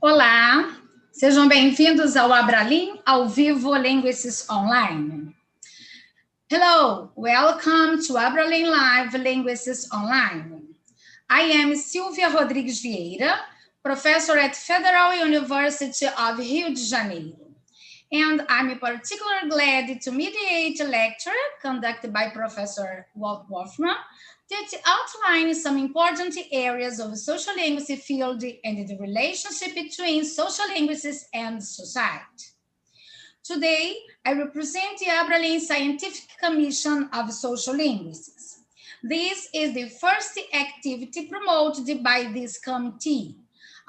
Olá, sejam bem-vindos ao Abralim ao vivo Linguistics Online. Hello, welcome to Abralim Live Linguistics Online. I am Silvia Rodrigues Vieira, professor at Federal University of Rio de Janeiro. And I'm particularly glad to mediate a lecture conducted by Professor Walt Wolfram that outlines some important areas of the sociolinguistic field and the relationship between sociolinguistics and society. Today, I represent the Abralim Scientific Commission of Sociolinguistics. This is the first activity promoted by this committee.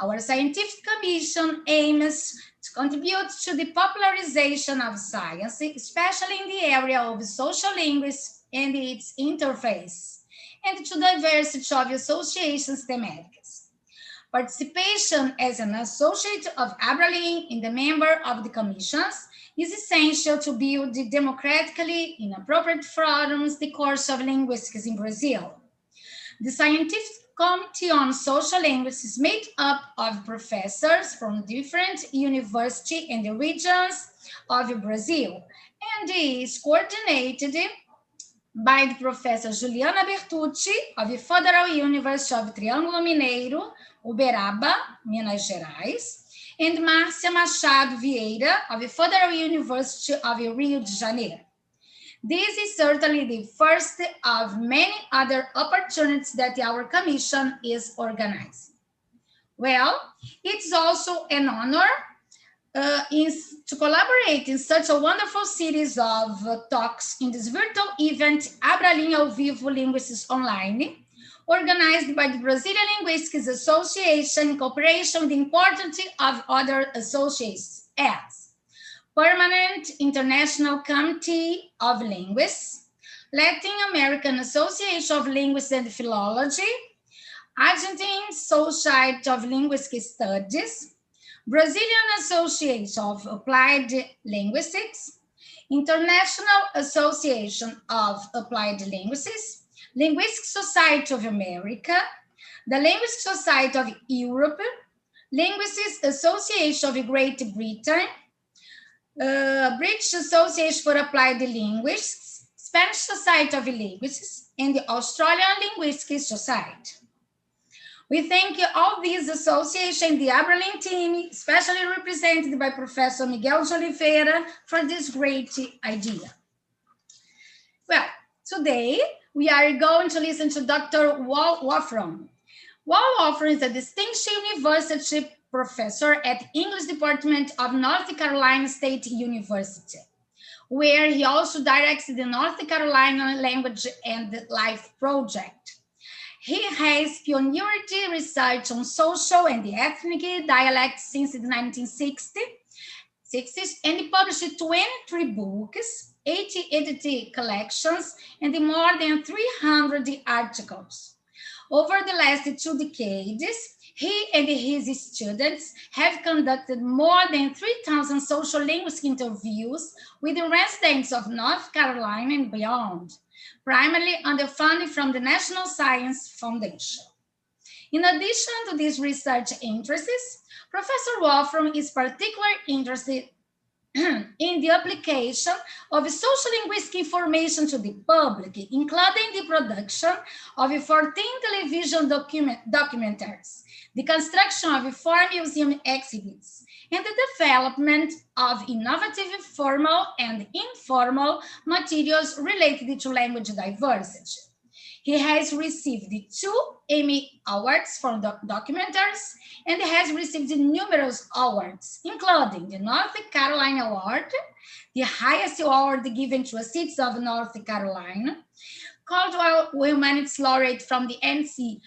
Our scientific commission aims to contribute to the popularization of science, especially in the area of sociolinguistics and its interface, and to diversity of associations thematics. Participation as an associate of Abralim in the member of the commissions is essential to build democratically in appropriate forums the course of linguistics in Brazil. The Scientific Committee on Social Linguistics is made up of professors from different universities and the regions of Brazil and is coordinated by the Professor Juliana Bertucci of the Federal University of Triângulo Mineiro, Uberaba, Minas Gerais, and Márcia Machado Vieira of the Federal University of Rio de Janeiro. This is certainly the first of many other opportunities that our commission is organizing. Well, it's also an honor to collaborate in such a wonderful series of talks in this virtual event, Abralim ao Vivo Linguistics Online, organized by the Brazilian Linguistics Association in cooperation with the important of other associations as Permanent International Committee of Linguists, Latin American Association of Linguists and Philology, Argentine Society of Linguistic Studies, Brazilian Association of Applied Linguistics, International Association of Applied Linguistics, Linguistic Society of America, the Linguistic Society of Europe, Linguistics Association of Great Britain, British Association for Applied Linguists, Spanish Society of Linguists, and the Australian Linguistic Society. We thank all these associations and the Abralim team, especially represented by Professor Miguel de Oliveira, for this great idea. Well, today we are going to listen to Dr. Walt Wolfram. Walt Wolfram is a distinguished university professor at English Department of North Carolina State University, where he also directs the North Carolina Language and Life Project. He has pioneered research on social and ethnic dialects since the 1960s, and he published 23 books, 80 edited collections, and more than 300 articles. Over the last 2 decades, he and his students have conducted more than 3,000 social linguistic interviews with the residents of North Carolina and beyond, primarily under funding from the National Science Foundation. In addition to these research interests, Professor Wolfram is particularly interested in the application of sociolinguistic information to the public, including the production of 14 television documentaries, the construction of 4 museum exhibits, and the development of innovative formal and informal materials related to language diversity. He has received 2 Emmy Awards for documentaries and has received numerous awards, including the North Carolina Award, the highest award given to a citizen of North Carolina, Caldwell Humanities Laureate from the NC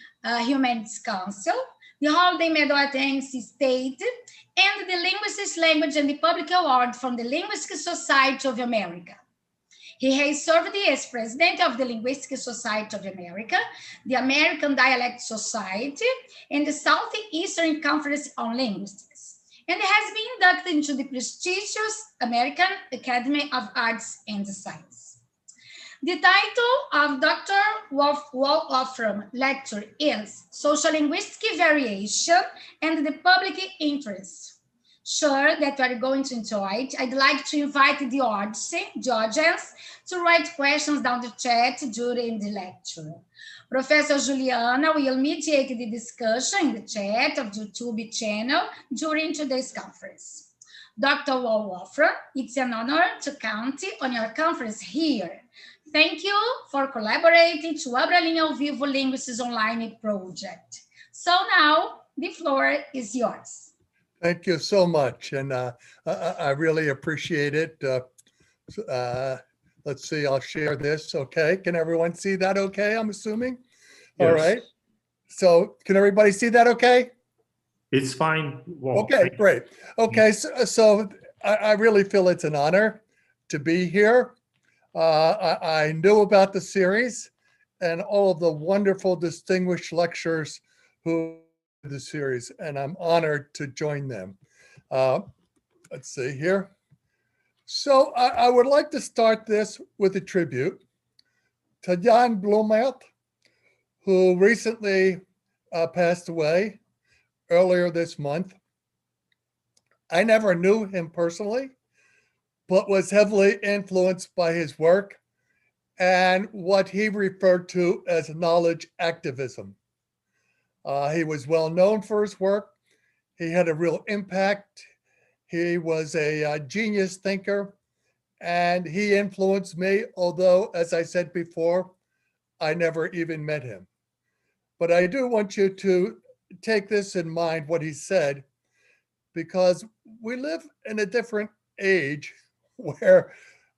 Humanities Council, the Holiday Medal at NC State, and the Linguistics Language and the Public Award from the Linguistic Society of America. He has served as president of the Linguistic Society of America, the American Dialect Society, and the Southeastern Conference on Linguistics, and has been inducted into the prestigious American Academy of Arts and Sciences. The title of Dr. Walt Wolfram lecture is Sociolinguistic Variation and the Public Interest. Sure that you are going to enjoy it. I'd like to invite the audience to write questions down the chat during the lecture. Professor Juliana will mediate the discussion in the chat of the YouTube channel during today's conference. Dr. Walt Wolfram, it's an honor to count on your conference here. Thank you for collaborating to Abralim ao Vivo Linguistics Online project. So now the floor is yours. Thank you so much, and I really appreciate it. Let's see, I'll share this, okay? Can everyone see that okay, I'm assuming? Yes. All right. So can everybody see that okay? It's fine. Well, okay, great. Okay, so I really feel it's an honor to be here. I knew about the series and all of the wonderful, distinguished lecturers who did the series, and I'm honored to join them. Let's see here. So I would like to start this with a tribute to Jan Bloemaert, who recently passed away earlier this month. I never knew him personally, but was heavily influenced by his work and what he referred to as knowledge activism. He was well known for his work. He had a real impact. He was a genius thinker, and he influenced me, although, as I said before, I never even met him. But I do want you to take this in mind, what he said, because we live in a different age where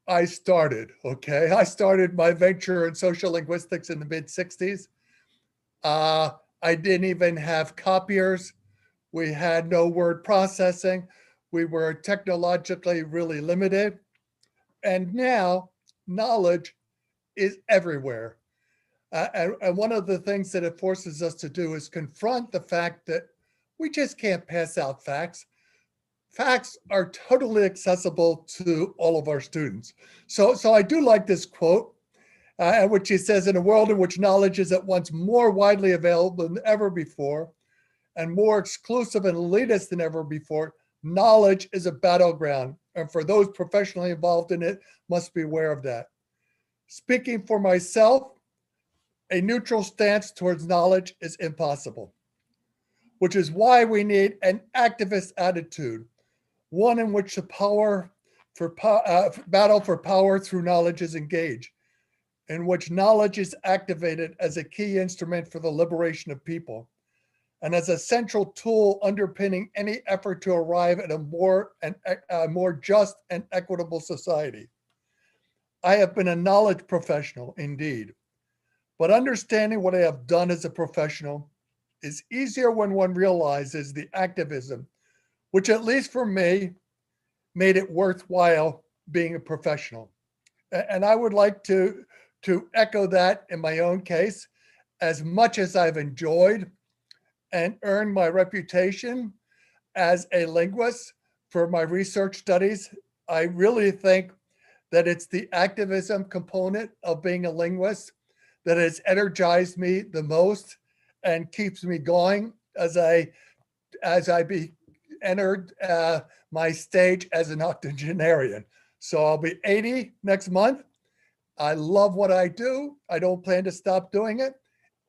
I started, okay? I started my venture in social linguistics in the mid-60s. I didn't even have copiers. We had no word processing. We were technologically really limited. And now knowledge is everywhere. And one of the things that it forces us to do is confront the fact that we just can't pass out facts. Facts are totally accessible to all of our students. So I do like this quote, which he says, in a world in which knowledge is at once more widely available than ever before and more exclusive and elitist than ever before, knowledge is a battleground. And for those professionally involved in it, must be aware of that. Speaking for myself, a neutral stance towards knowledge is impossible, which is why we need an activist attitude, one in which the battle for power through knowledge is engaged, in which knowledge is activated as a key instrument for the liberation of people, and as a central tool underpinning any effort to arrive at a more just and equitable society. I have been a knowledge professional, indeed, but understanding what I have done as a professional is easier when one realizes the activism, which at least for me, made it worthwhile being a professional. And I would like to echo that in my own case. As much as I've enjoyed and earned my reputation as a linguist for my research studies, I really think that it's the activism component of being a linguist that has energized me the most and keeps me going as I entered my stage as an octogenarian. So I'll be 80 next month. I love what I do. I don't plan to stop doing it.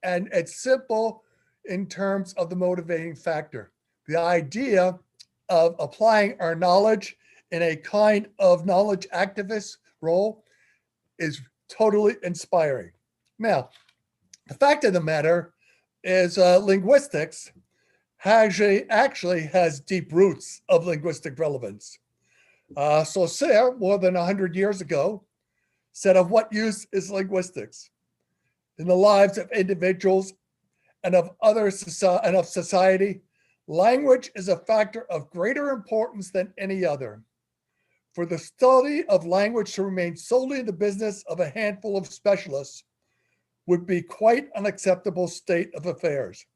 And it's simple in terms of the motivating factor. The idea of applying our knowledge in a kind of knowledge activist role is totally inspiring. Now, the fact of the matter is linguistics actually has deep roots of linguistic relevance. Saussure, more than 100 years ago, said, "Of what use is linguistics in the lives of individuals and of society? Language is a factor of greater importance than any other. For the study of language to remain solely in the business of a handful of specialists would be quite an unacceptable state of affairs.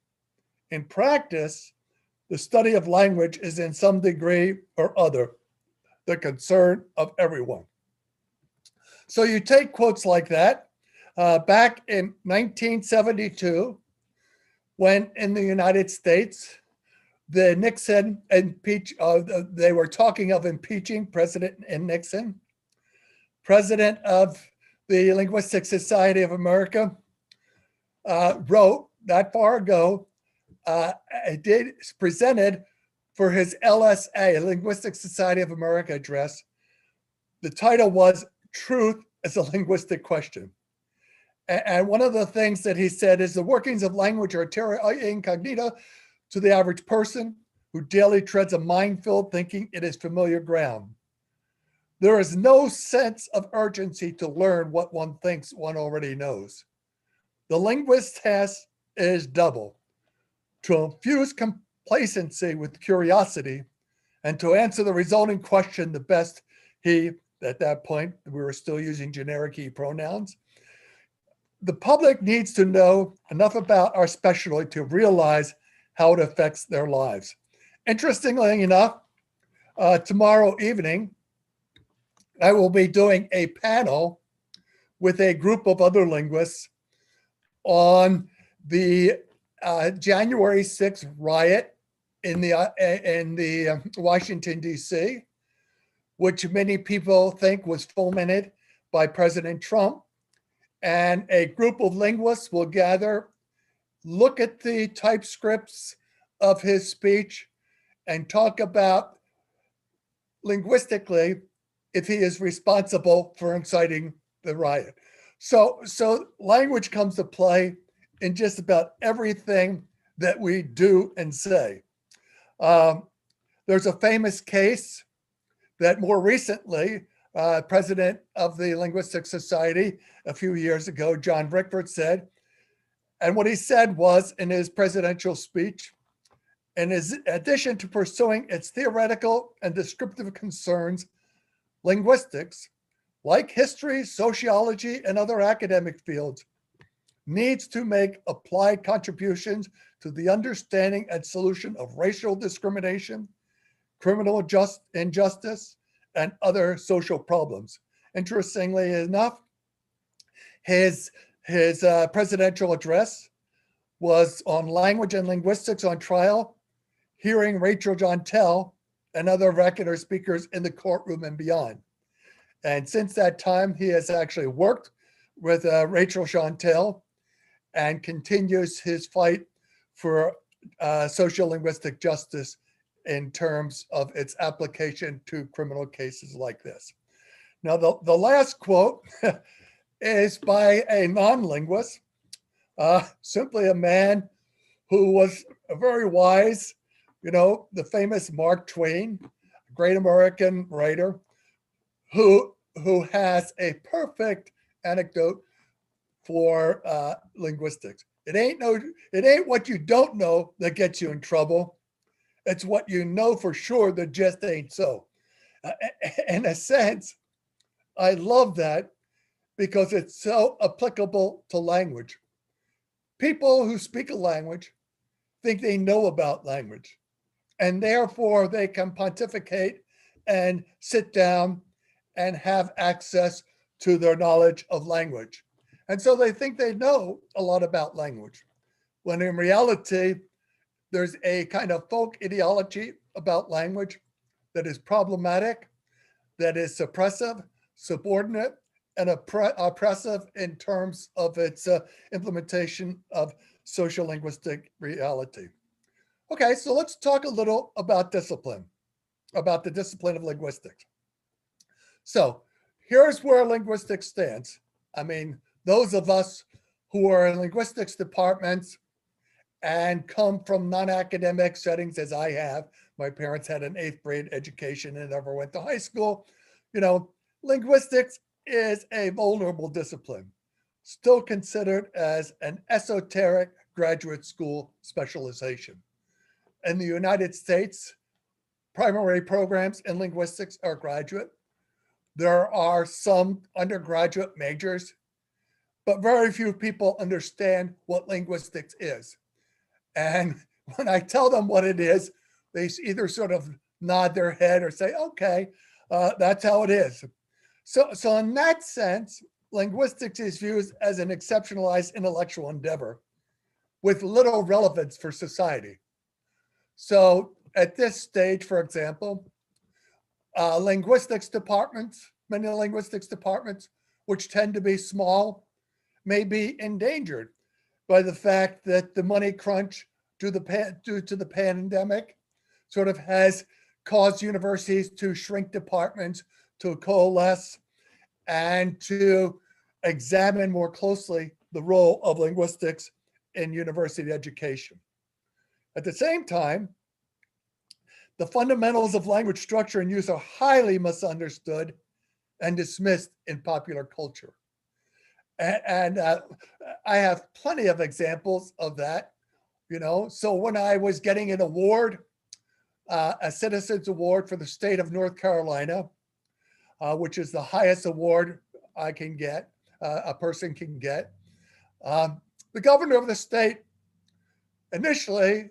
In practice, the study of language is in some degree or other the concern of everyone." So you take quotes like that. Back in 1972, when in the United States, the Nixon they were talking of impeaching President Nixon. President of the Linguistic Society of America wrote that far ago, presented for his LSA, Linguistic Society of America address. The title was Truth is a Linguistic Question. And one of the things that he said is the workings of language are terra incognita to the average person who daily treads a minefield thinking it is familiar ground. There is no sense of urgency to learn what one thinks one already knows. The linguist's task is double: to infuse complacency with curiosity and to answer the resulting question the best at that point, we were still using generic he pronouns. The public needs to know enough about our specialty to realize how it affects their lives. Interestingly enough, tomorrow evening, I will be doing a panel with a group of other linguists on the January 6th riot in the Washington, D.C., which many people think was fomented by President Trump. And a group of linguists will gather, look at the typescripts of his speech, and talk about linguistically if he is responsible for inciting the riot. So language comes to play in just about everything that we do and say. There's a famous case that more recently, president of the Linguistic Society a few years ago, John Rickford, said, and what he said was in his presidential speech, in addition to pursuing its theoretical and descriptive concerns, linguistics, like history, sociology, and other academic fields, needs to make applied contributions to the understanding and solution of racial discrimination, criminal injustice, and other social problems. Interestingly enough, his presidential address was on language and linguistics on trial, hearing Rachel Jeantel and other regular speakers in the courtroom and beyond. And since that time, he has actually worked with Rachel Jeantel and continues his fight for sociolinguistic justice in terms of its application to criminal cases like this. Now, the last quote is by a non-linguist, simply a man who was very wise, the famous Mark Twain, great American writer, who has a perfect anecdote for linguistics. It ain't what you don't know that gets you in trouble. It's what you know for sure that just ain't so. In a sense, I love that because it's so applicable to language. People who speak a language think they know about language, and therefore they can pontificate and sit down and have access to their knowledge of language. And so they think they know a lot about language, when in reality, there's a kind of folk ideology about language that is problematic, that is suppressive, subordinate, and oppressive in terms of its implementation of sociolinguistic reality. Okay, so let's talk a little about discipline, about the discipline of linguistics. So here's where linguistics stands. I mean, those of us who are in linguistics departments and come from non-academic settings as I have, my parents had an 8th grade education and never went to high school. Linguistics is a vulnerable discipline, still considered as an esoteric graduate school specialization. In the United States, primary programs in linguistics are graduate. There are some undergraduate majors, but very few people understand what linguistics is. And when I tell them what it is, they either sort of nod their head or say, okay, that's how it is. So in that sense, linguistics is viewed as an exceptionalized intellectual endeavor with little relevance for society. So at this stage, for example, linguistics departments, many linguistics departments, which tend to be small, may be endangered by the fact that the money crunch due to the pandemic sort of has caused universities to shrink departments, to coalesce, and to examine more closely the role of linguistics in university education. At the same time, the fundamentals of language structure and use are highly misunderstood and dismissed in popular culture. And I have plenty of examples of that, you know. So when I was getting an award, a Citizens Award for the state of North Carolina, which is the highest award I can get, a person can get. The governor of the state, initially,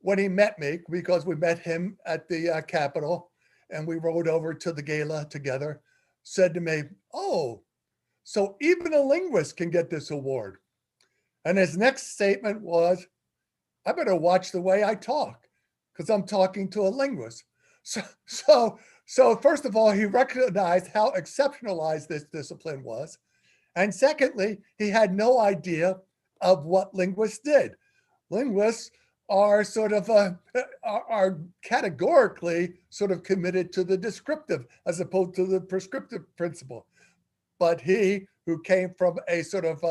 when he met me, because we met him at the Capitol and we rode over to the gala together, said to me, "Oh, so even a linguist can get this award." And his next statement was, "I better watch the way I talk because I'm talking to a linguist." So first of all, he recognized how exceptionalized this discipline was. And secondly, he had no idea of what linguists did. Linguists are sort of are categorically sort of committed to the descriptive as opposed to the prescriptive principle. But he, who came from a sort of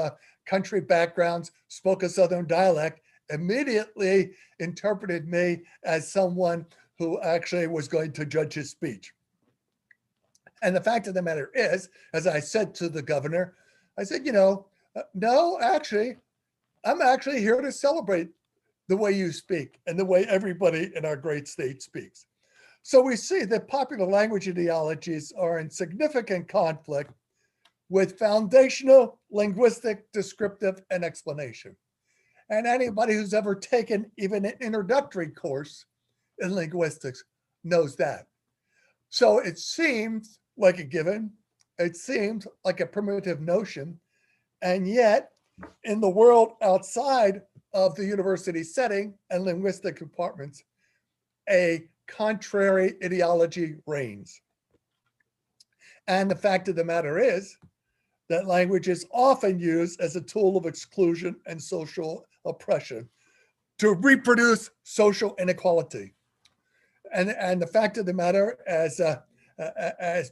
country background, spoke a Southern dialect, immediately interpreted me as someone who actually was going to judge his speech. And the fact of the matter is, as I said to the governor, I said, you know, no, actually, I'm actually here to celebrate the way you speak and the way everybody in our great state speaks. So we see that popular language ideologies are in significant conflict with foundational linguistic, descriptive, and explanation. And anybody who's ever taken even an introductory course in linguistics knows that. So it seems like a given, it seems like a primitive notion, and yet in the world outside of the university setting and linguistic departments, a contrary ideology reigns. And the fact of the matter is that language is often used as a tool of exclusion and social oppression to reproduce social inequality. And the fact of the matter, as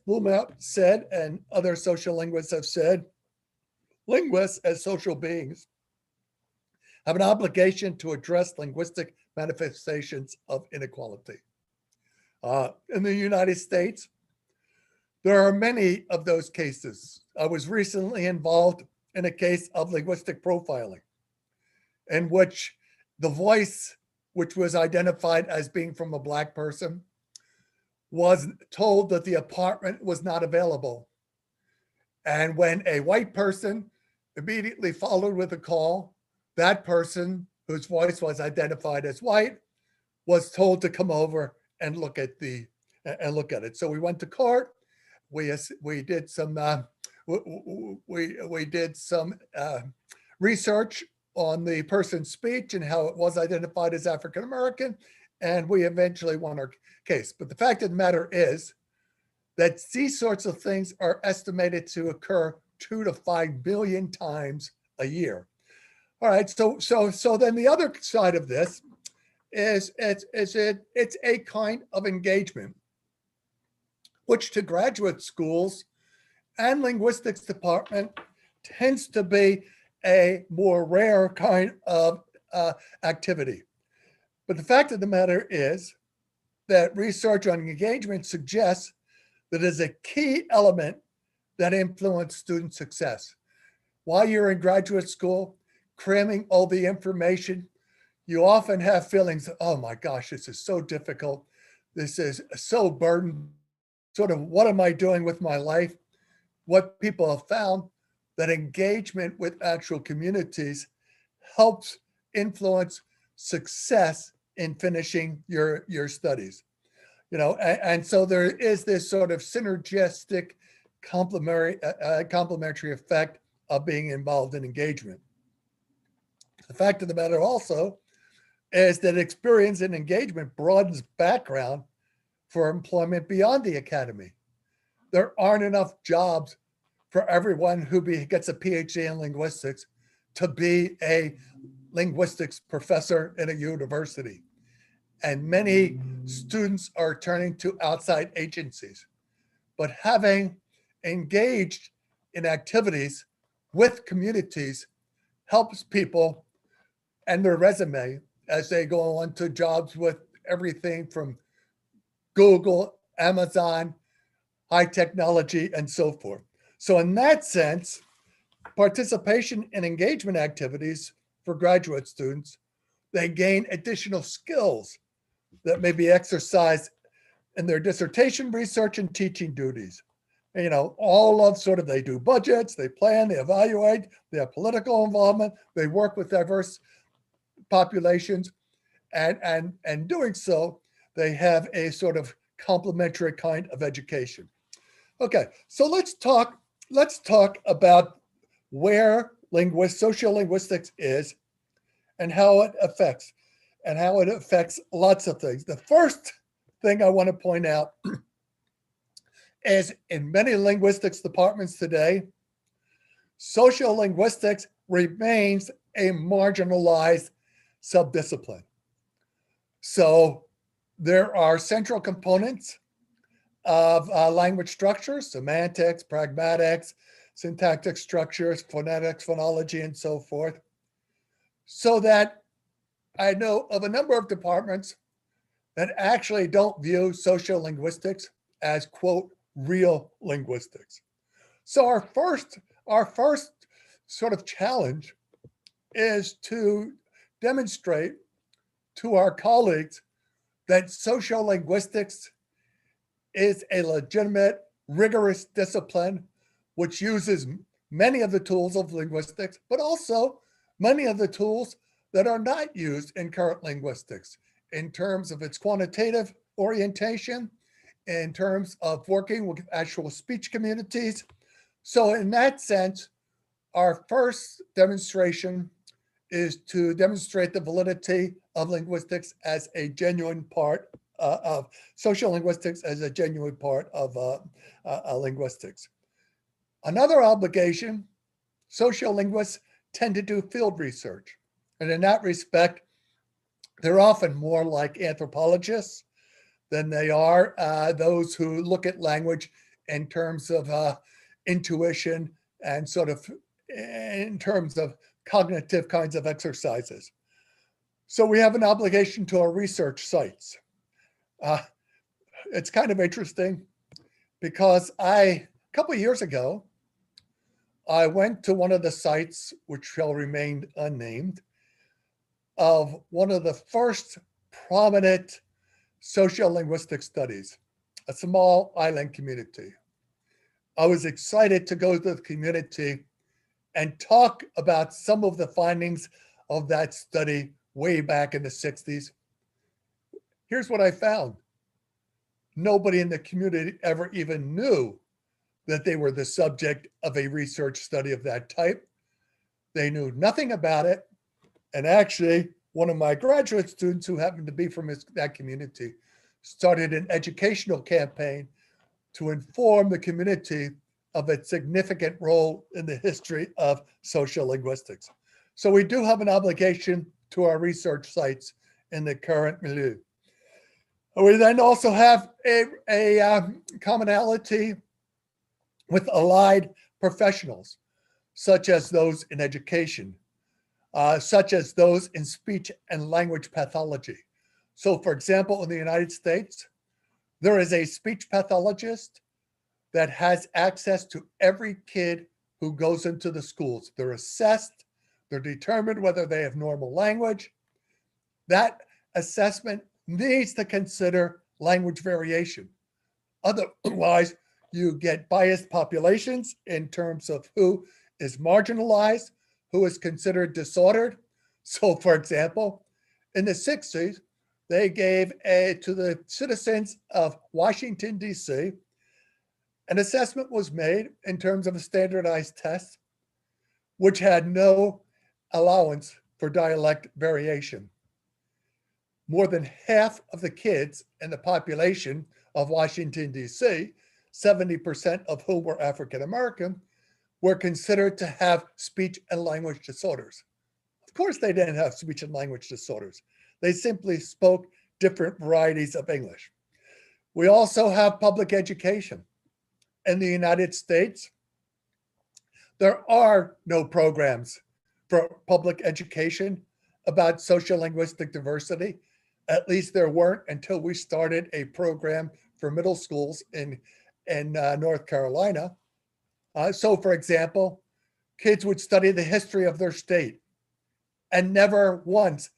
Blumelt said, and other social linguists have said, linguists as social beings have an obligation to address linguistic manifestations of inequality. In the United States, there are many of those cases. I was recently involved in a case of linguistic profiling in which the voice, which was identified as being from a Black person, was told that the apartment was not available. And when a white person immediately followed with a call, that person whose voice was identified as white was told to come over and look at it. So we went to court. We did some research on the person's speech and how it was identified as African American, and we eventually won our case. But the fact of the matter is that these sorts of things are estimated to occur 2 to 5 billion times a year. All right, so then the other side of this is it's a kind of engagement, which to graduate schools and linguistics department tends to be a more rare kind of activity. But the fact of the matter is that research on engagement suggests that is a key element that influences student success. While you're in graduate school, cramming all the information, you often have feelings, oh my gosh, this is so difficult. This is so burdened. Sort of, what am I doing with my life? What people have found that engagement with actual communities helps influence success in finishing your studies. You know, and so there is this sort of synergistic complementary effect of being involved in engagement. The fact of the matter also is that experience and engagement broadens background for employment beyond the academy. There aren't enough jobs for everyone who gets a PhD in linguistics to be a linguistics professor in a university. And many students are turning to outside agencies. But having engaged in activities with communities helps people and their resume as they go on to jobs with everything from Google, Amazon, high technology, and so forth. So in that sense, participation in engagement activities for graduate students, they gain additional skills that may be exercised in their dissertation research and teaching duties. You know, all of sort of, they do budgets, they plan, they evaluate, they have political involvement, they work with diverse populations, and doing so, they have a sort of complementary kind of education. Okay, so let's talk about where sociolinguistics is and how it affects lots of things. The first thing I want to point out is in many linguistics departments today, sociolinguistics remains a marginalized subdiscipline. So there are central components of language structures, semantics, pragmatics, syntactic structures, phonetics, phonology, and so forth. So that I know of a number of departments that actually don't view sociolinguistics as, quote, real linguistics. So our first sort of challenge is to demonstrate to our colleagues that sociolinguistics is a legitimate, rigorous discipline which uses many of the tools of linguistics, but also many of the tools that are not used in current linguistics in terms of its quantitative orientation, in terms of working with actual speech communities. So in that sense, our first demonstration is to demonstrate the validity of linguistics as a genuine part of sociolinguistics as a genuine part of linguistics. Another obligation, sociolinguists tend to do field research. And in that respect, they're often more like anthropologists than they are those who look at language in terms of intuition and sort of in terms of cognitive kinds of exercises. So we have an obligation to our research sites. It's kind of interesting because a couple of years ago, I went to one of the sites, which shall remain unnamed, of one of the first prominent sociolinguistic studies, a small island community. I was excited to go to the community and talk about some of the findings of that study way back in the 60s. Here's what I found. Nobody in the community ever even knew that they were the subject of a research study of that type. They knew nothing about it. And actually, one of my graduate students who happened to be from that community started an educational campaign to inform the community of its significant role in the history of sociolinguistics. So we do have an obligation to our research sites in the current milieu. We then also have a commonality with allied professionals, such as those in education, such as those in speech and language pathology. So for example, in the United States, there is a speech pathologist that has access to every kid who goes into the schools. They're assessed, they're determined whether they have normal language. That assessment needs to consider language variation. Otherwise, you get biased populations in terms of who is marginalized, who is considered disordered. So for example, in the 60s, they gave to the citizens of Washington, D.C., An assessment was made in terms of a standardized test, which had no allowance for dialect variation. More than half of the kids in the population of Washington, D.C., 70% of whom were African American, were considered to have speech and language disorders. Of course, they didn't have speech and language disorders. They simply spoke different varieties of English. We also have public education. In the United States, there are no programs for public education about sociolinguistic diversity. At least there weren't until we started a program for middle schools in North Carolina. So, for example, kids would study the history of their state and never once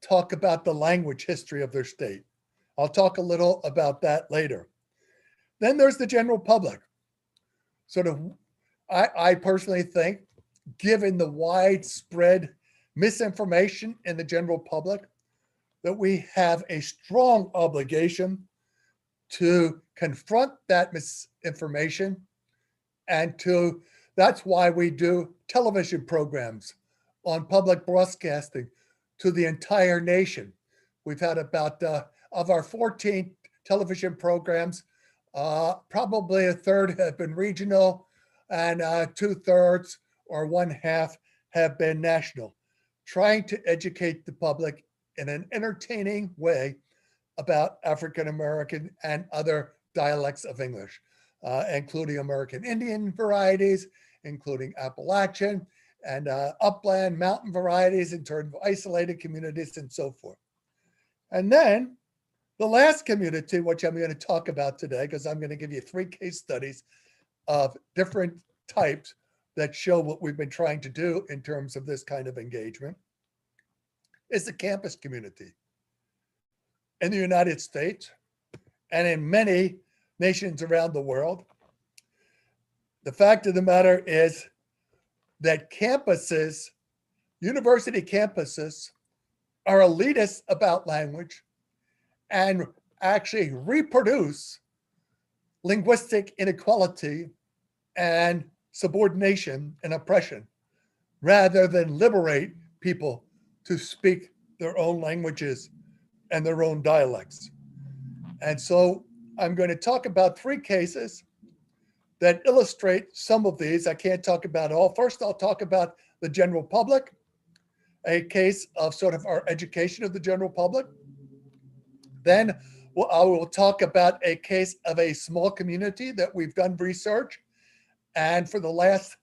talk about the language history of their state. I'll talk a little about that later. Then there's the general public. I personally think, given the widespread misinformation in the general public, that we have a strong obligation to confront that misinformation, and that's why we do television programs on public broadcasting to the entire nation. We've had about, of our 14 television programs, probably a third have been regional, and 2/3 or 1/2 have been national, trying to educate the public in an entertaining way about African American and other dialects of English, including American Indian varieties, including Appalachian and upland mountain varieties in terms of isolated communities and so forth. And then the last community, which I'm going to talk about today, because I'm going to give you 3 case studies of different types that show what we've been trying to do in terms of this kind of engagement, is the campus community. In the United States and in many nations around the world, the fact of the matter is that campuses, university campuses, are elitist about language and actually reproduce linguistic inequality and subordination and oppression, rather than liberate people to speak their own languages and their own dialects. And so I'm going to talk about 3 cases that illustrate some of these. I can't talk about it all. First, I'll talk about the general public, a case of sort of our education of the general public. Then I will talk about a case of a small community that we've done research, and for the last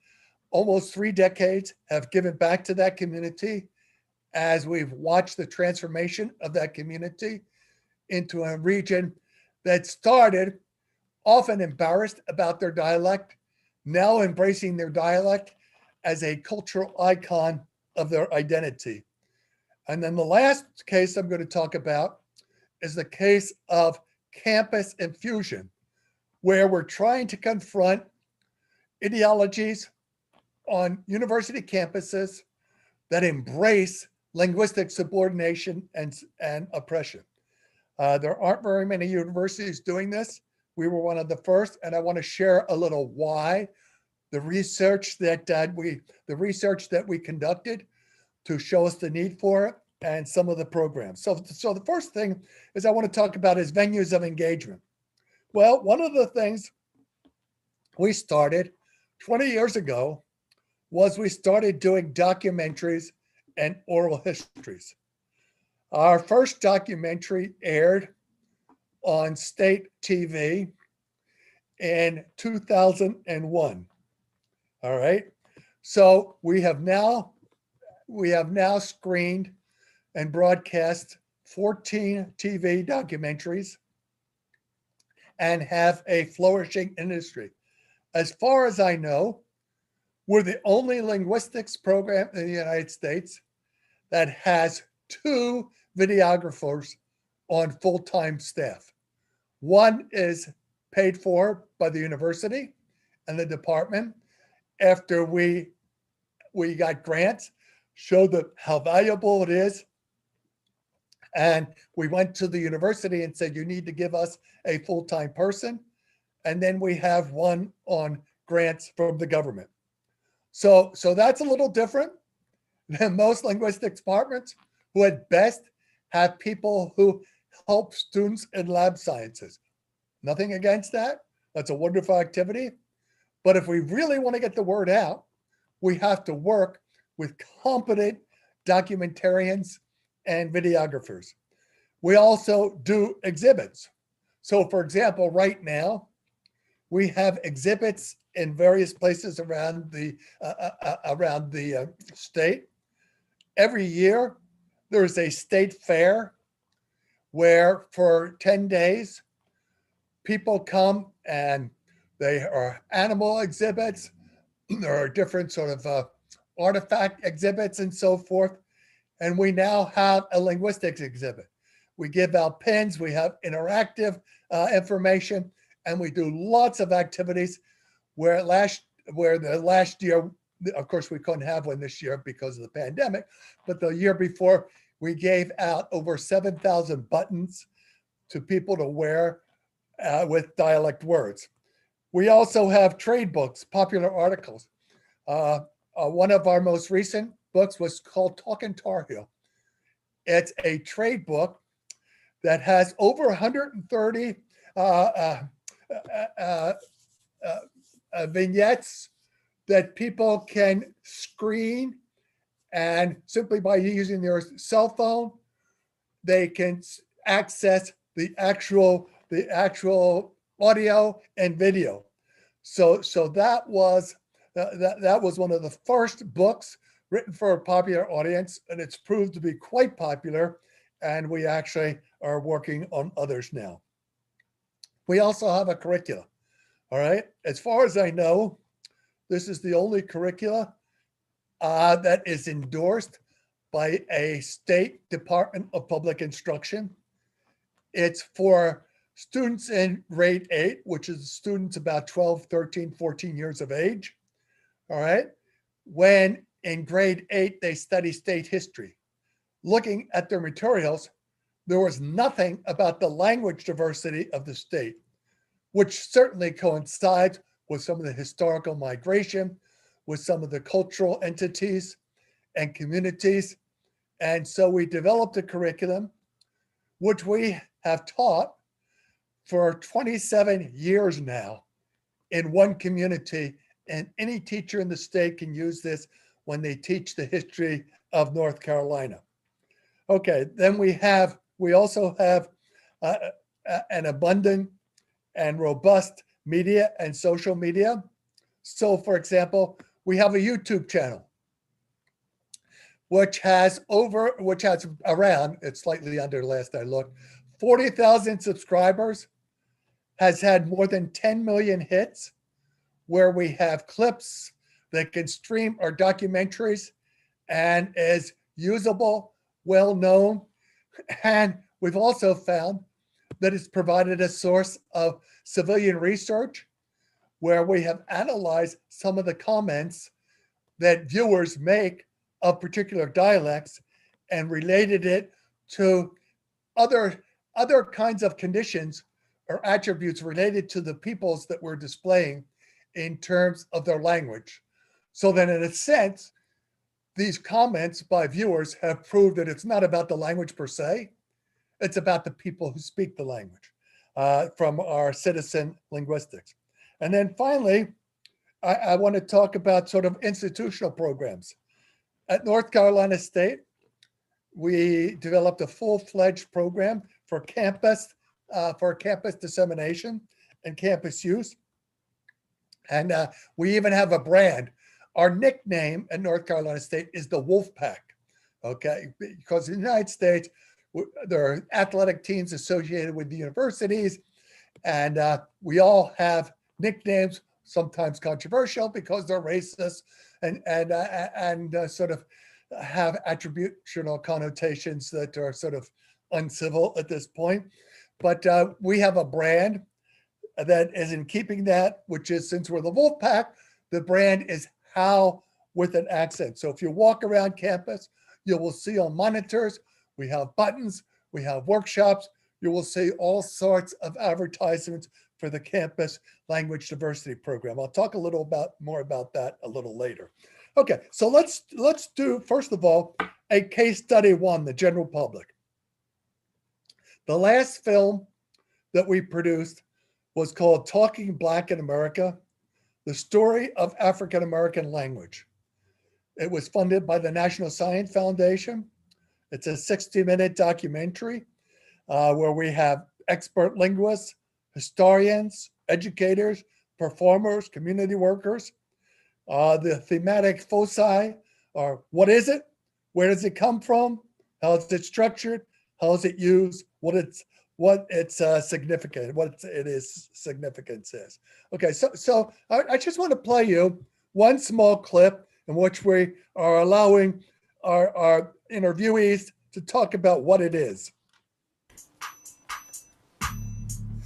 almost 3 decades have given back to that community as we've watched the transformation of that community into a region that started often embarrassed about their dialect, now embracing their dialect as a cultural icon of their identity. And then the last case I'm going to talk about is the case of campus infusion, where we're trying to confront ideologies on university campuses that embrace linguistic subordination and oppression. There aren't very many universities doing this. We were one of the first, and I want to share a little why. The research that we conducted to show us the need for it, and some of the programs. So the first thing is I want to talk about is venues of engagement. Well, one of the things we started 20 years ago was we started doing documentaries and oral histories. Our first documentary aired on state TV in 2001. All right. So we have now screened and broadcast 14 TV documentaries and have a flourishing industry. As far as I know, we're the only linguistics program in the United States that has 2 videographers on full-time staff. One is paid for by the university and the department after we got grants, showed that how valuable it is. And we went to the university and said, you need to give us a full-time person. and then we have one on grants from the government. So that's a little different than most linguistics departments, who at best have people who help students in lab sciences. Nothing against that. That's a wonderful activity. But if we really want to get the word out, we have to work with competent documentarians and videographers. We also do exhibits. So for example, right now, we have exhibits in various places around the state. Every year, there is a state fair where for 10 days, people come and they are animal exhibits. There are different sort of artifact exhibits and so forth. And we now have a linguistics exhibit. We give out pins, we have interactive information, and we do lots of activities where the last year, of course, we couldn't have one this year because of the pandemic, but the year before, we gave out over 7,000 buttons to people to wear with dialect words. We also have trade books, popular articles. One of our most recent books was called Talkin' Tar Heel. It's a trade book that has over 130 vignettes that people can screen, and simply by using their cell phone, they can access the actual audio and video. So that was one of the first books written for a popular audience, and it's proved to be quite popular. And we actually are working on others now. We also have a curricula. All right. As far as I know, this is the only curricula that is endorsed by a state Department of Public Instruction. It's for students in grade 8, which is students about 12, 13, 14 years of age. All right. When in grade 8, they study state history. Looking at their materials, there was nothing about the language diversity of the state, which certainly coincides with some of the historical migration, with some of the cultural entities and communities. And so we developed a curriculum, which we have taught for 27 years now in one community. And any teacher in the state can use this when they teach the history of North Carolina. Okay, then we also have an abundant and robust media and social media. So for example, we have a YouTube channel, which has around, it's slightly under last I looked, 40,000 subscribers, has had more than 10 million hits, where we have clips that can stream our documentaries and is usable, well known. And we've also found that it's provided a source of civilian research, where we have analyzed some of the comments that viewers make of particular dialects and related it to other kinds of conditions or attributes related to the peoples that we're displaying in terms of their language. So then in a sense, these comments by viewers have proved that it's not about the language per se, it's about the people who speak the language from our citizen linguistics. And then finally, I want to talk about sort of institutional programs. At North Carolina State, we developed a full-fledged program for campus dissemination and campus use. And we even have a brand. Our nickname at North Carolina State is the Wolf Pack, okay? Because in the United States, there are athletic teams associated with the universities, and we all have nicknames, sometimes controversial because they're racist and sort of have attributional connotations that are sort of uncivil at this point. But we have a brand that is in keeping that, which is, since we're the Wolf Pack, the brand is How with an accent. So if you walk around campus, you will see on monitors, we have buttons, we have workshops, you will see all sorts of advertisements for the campus language diversity program. I'll talk a little more about that a little later. Okay, so let's do, first of all, a case study one, the general public. The last film that we produced was called Talking Black in America, the story of African American language. It was funded by the National Science Foundation. It's a 60-minute documentary where we have expert linguists, historians, educators, performers, community workers. The thematic foci are: what is it? Where does it come from? How is it structured? How is it used? What its significant, what its significance is. Okay, so I just want to play you one small clip in which we are allowing our interviewees to talk about what it is.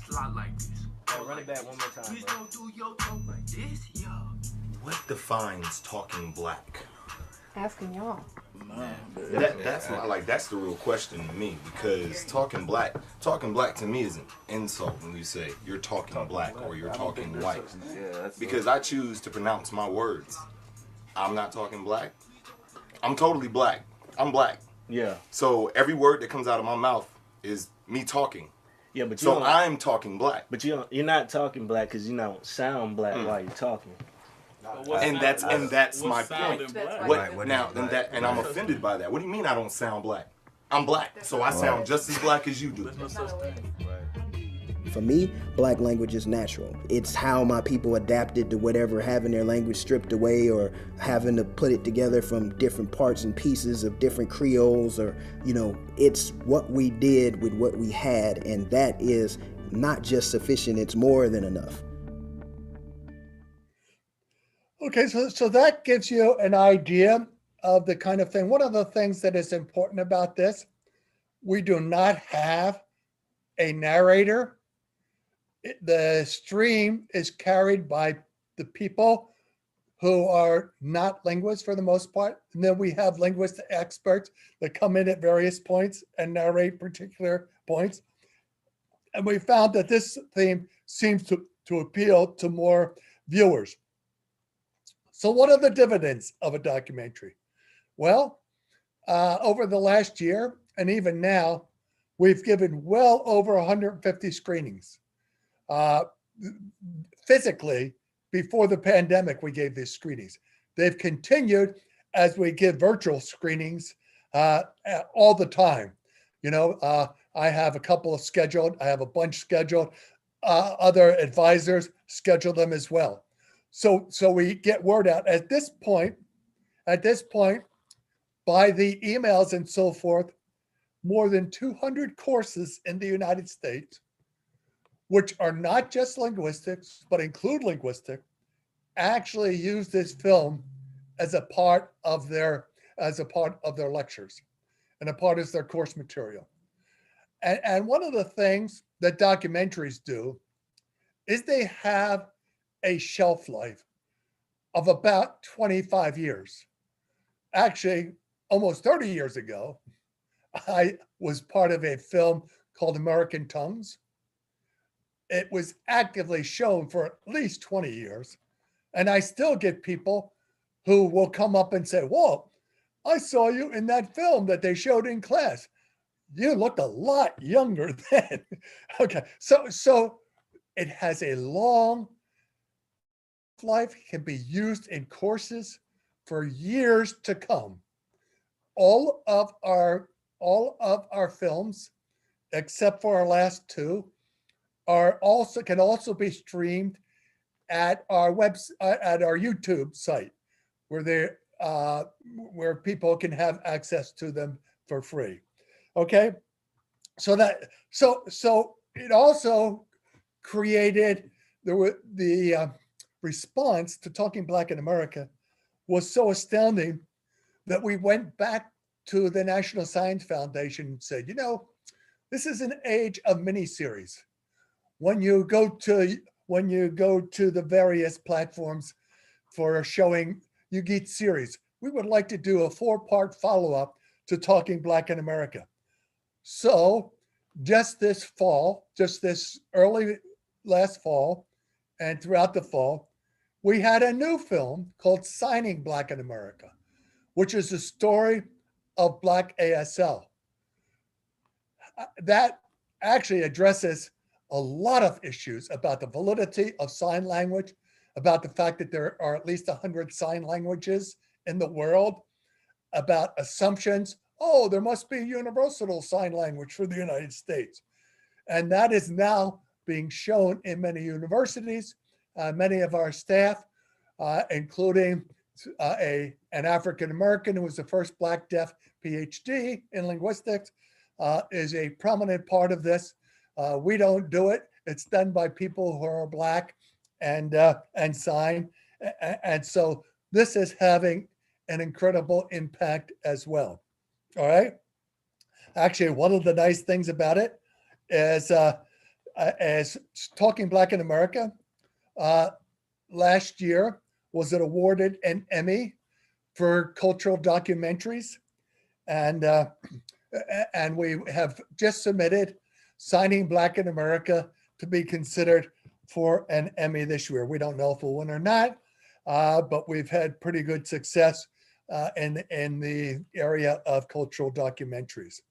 Slot like this. Run it back one more time. Please don't do your talk like this, yo. What defines talking black? Asking y'all. That's the real question to me, because talking black to me is an insult when you say you're talking black or you're talking white. Because I choose to pronounce my words. I'm not talking black. I'm totally black. I'm black. Yeah. So every word that comes out of my mouth is me talking. Yeah, but so I'm talking black. But you're not talking black because you don't sound black while you're talking. And that's my point. Right. And I'm offended by that. What do you mean I don't sound black? I'm black, so I sound just as black as you do. For me, black language is natural. It's how my people adapted to whatever, having their language stripped away or having to put it together from different parts and pieces of different creoles, or, it's what we did with what we had, and that is not just sufficient, it's more than enough. Okay, so that gives you an idea of the kind of thing. One of the things that is important about this, we do not have a narrator. The stream is carried by the people who are not linguists for the most part. And then we have linguist experts that come in at various points and narrate particular points. And we found that this theme seems to appeal to more viewers. So what are the dividends of a documentary? Well, over the last year, and even now, we've given well over 150 screenings. Physically, before the pandemic, we gave these screenings. They've continued as we give virtual screenings all the time. I have a couple of scheduled, I have a bunch scheduled, other advisors schedule them as well. So we get word out. At this point, by the emails and so forth, more than 200 courses in the United States, which are not just linguistics, but include linguistic, actually use this film as a part of their lectures and a part of their course material. And one of the things that documentaries do is they have a shelf life of about 25 years. Actually, almost 30 years ago, I was part of a film called American Tongues. It was actively shown for at least 20 years. And I still get people who will come up and say, Walt, I saw you in that film that they showed in class. You looked a lot younger then. Okay, so it has a long life, can be used in courses for years to come. All of our films, except for our last two, can also be streamed at our at our YouTube site, where people can have access to them for free. Okay, so it also created the response to Talking Black in America was so astounding that we went back to the National Science Foundation and said, this is an age of miniseries. When you go to the various platforms for showing, you get series. We would like to do a 4-part follow-up to Talking Black in America. So just this fall, just this early last fall and throughout the fall, we had a new film called Signing Black in America, which is the story of Black ASL. That actually addresses a lot of issues about the validity of sign language, about the fact that there are at least 100 sign languages in the world, about assumptions. Oh, there must be universal sign language for the United States. And that is now being shown in many universities. Many of our staff, including an African-American who was the first Black deaf PhD in linguistics, is a prominent part of this. We don't do it. It's done by people who are Black and sign. And so this is having an incredible impact as well. All right. Actually, one of the nice things about it is as Talking Black in America, last year was it awarded an Emmy for cultural documentaries. And we have just submitted Signing Black in America to be considered for an Emmy this year. We don't know if we'll win or not, but we've had pretty good success in the area of cultural documentaries.